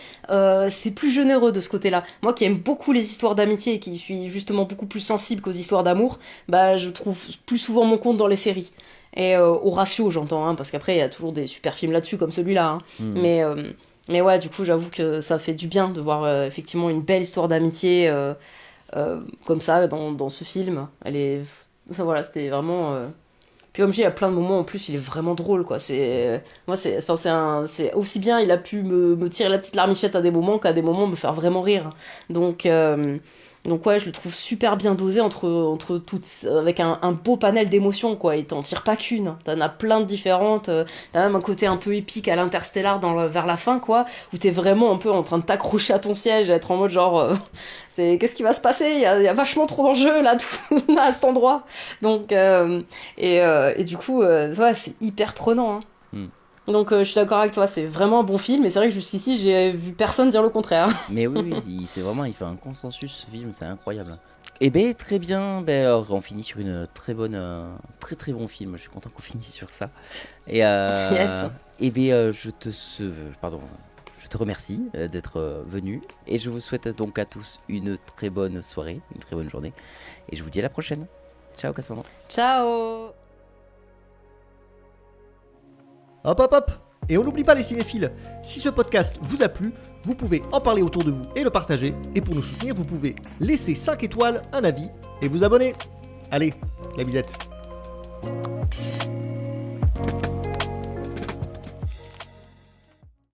c'est plus généreux de ce côté-là. Moi qui aime beaucoup les histoires d'amitié et qui suis justement beaucoup plus sensible qu'aux histoires d'amour, je trouve plus souvent mon compte dans les séries. Et au ratio, j'entends, parce qu'après, il y a toujours des super films là-dessus, comme celui-là. Mais ouais, du coup, j'avoue que ça fait du bien de voir effectivement une belle histoire d'amitié... comme ça dans ce film. C'était vraiment puis comme je dis, il y a plein de moments en plus il est vraiment drôle quoi. C'est aussi bien il a pu me tirer la petite larmichette à des moments qu'à des moments me faire vraiment rire, donc ouais, je le trouve super bien dosé entre toutes, avec un beau panel d'émotions quoi. Il t'en tire pas qu'une, t'en as plein de différentes. T'as même un côté un peu épique à l'Interstellar vers la fin quoi, où t'es vraiment un peu en train de t'accrocher à ton siège et être en mode genre qu'est-ce qui va se passer, il y a vachement trop d'enjeux là à cet endroit. Donc et du coup ouais, c'est hyper prenant Donc je suis d'accord avec toi, c'est vraiment un bon film, et c'est vrai que jusqu'ici j'ai vu personne dire le contraire.
Mais oui, c'est vraiment, il fait un consensus ce film, c'est incroyable. Et très bien, on finit sur une très bonne, très bon film, je suis content qu'on finisse sur ça. Et
yes.
je te remercie d'être venu, et je vous souhaite donc à tous une très bonne soirée, une très bonne journée, et je vous dis à la prochaine. Ciao Cassandra.
Ciao.
Hop. Et on n'oublie pas les cinéphiles, si ce podcast vous a plu, vous pouvez en parler autour de vous et le partager. Et pour nous soutenir, vous pouvez laisser 5 étoiles, un avis et vous abonner. Allez, la bisette.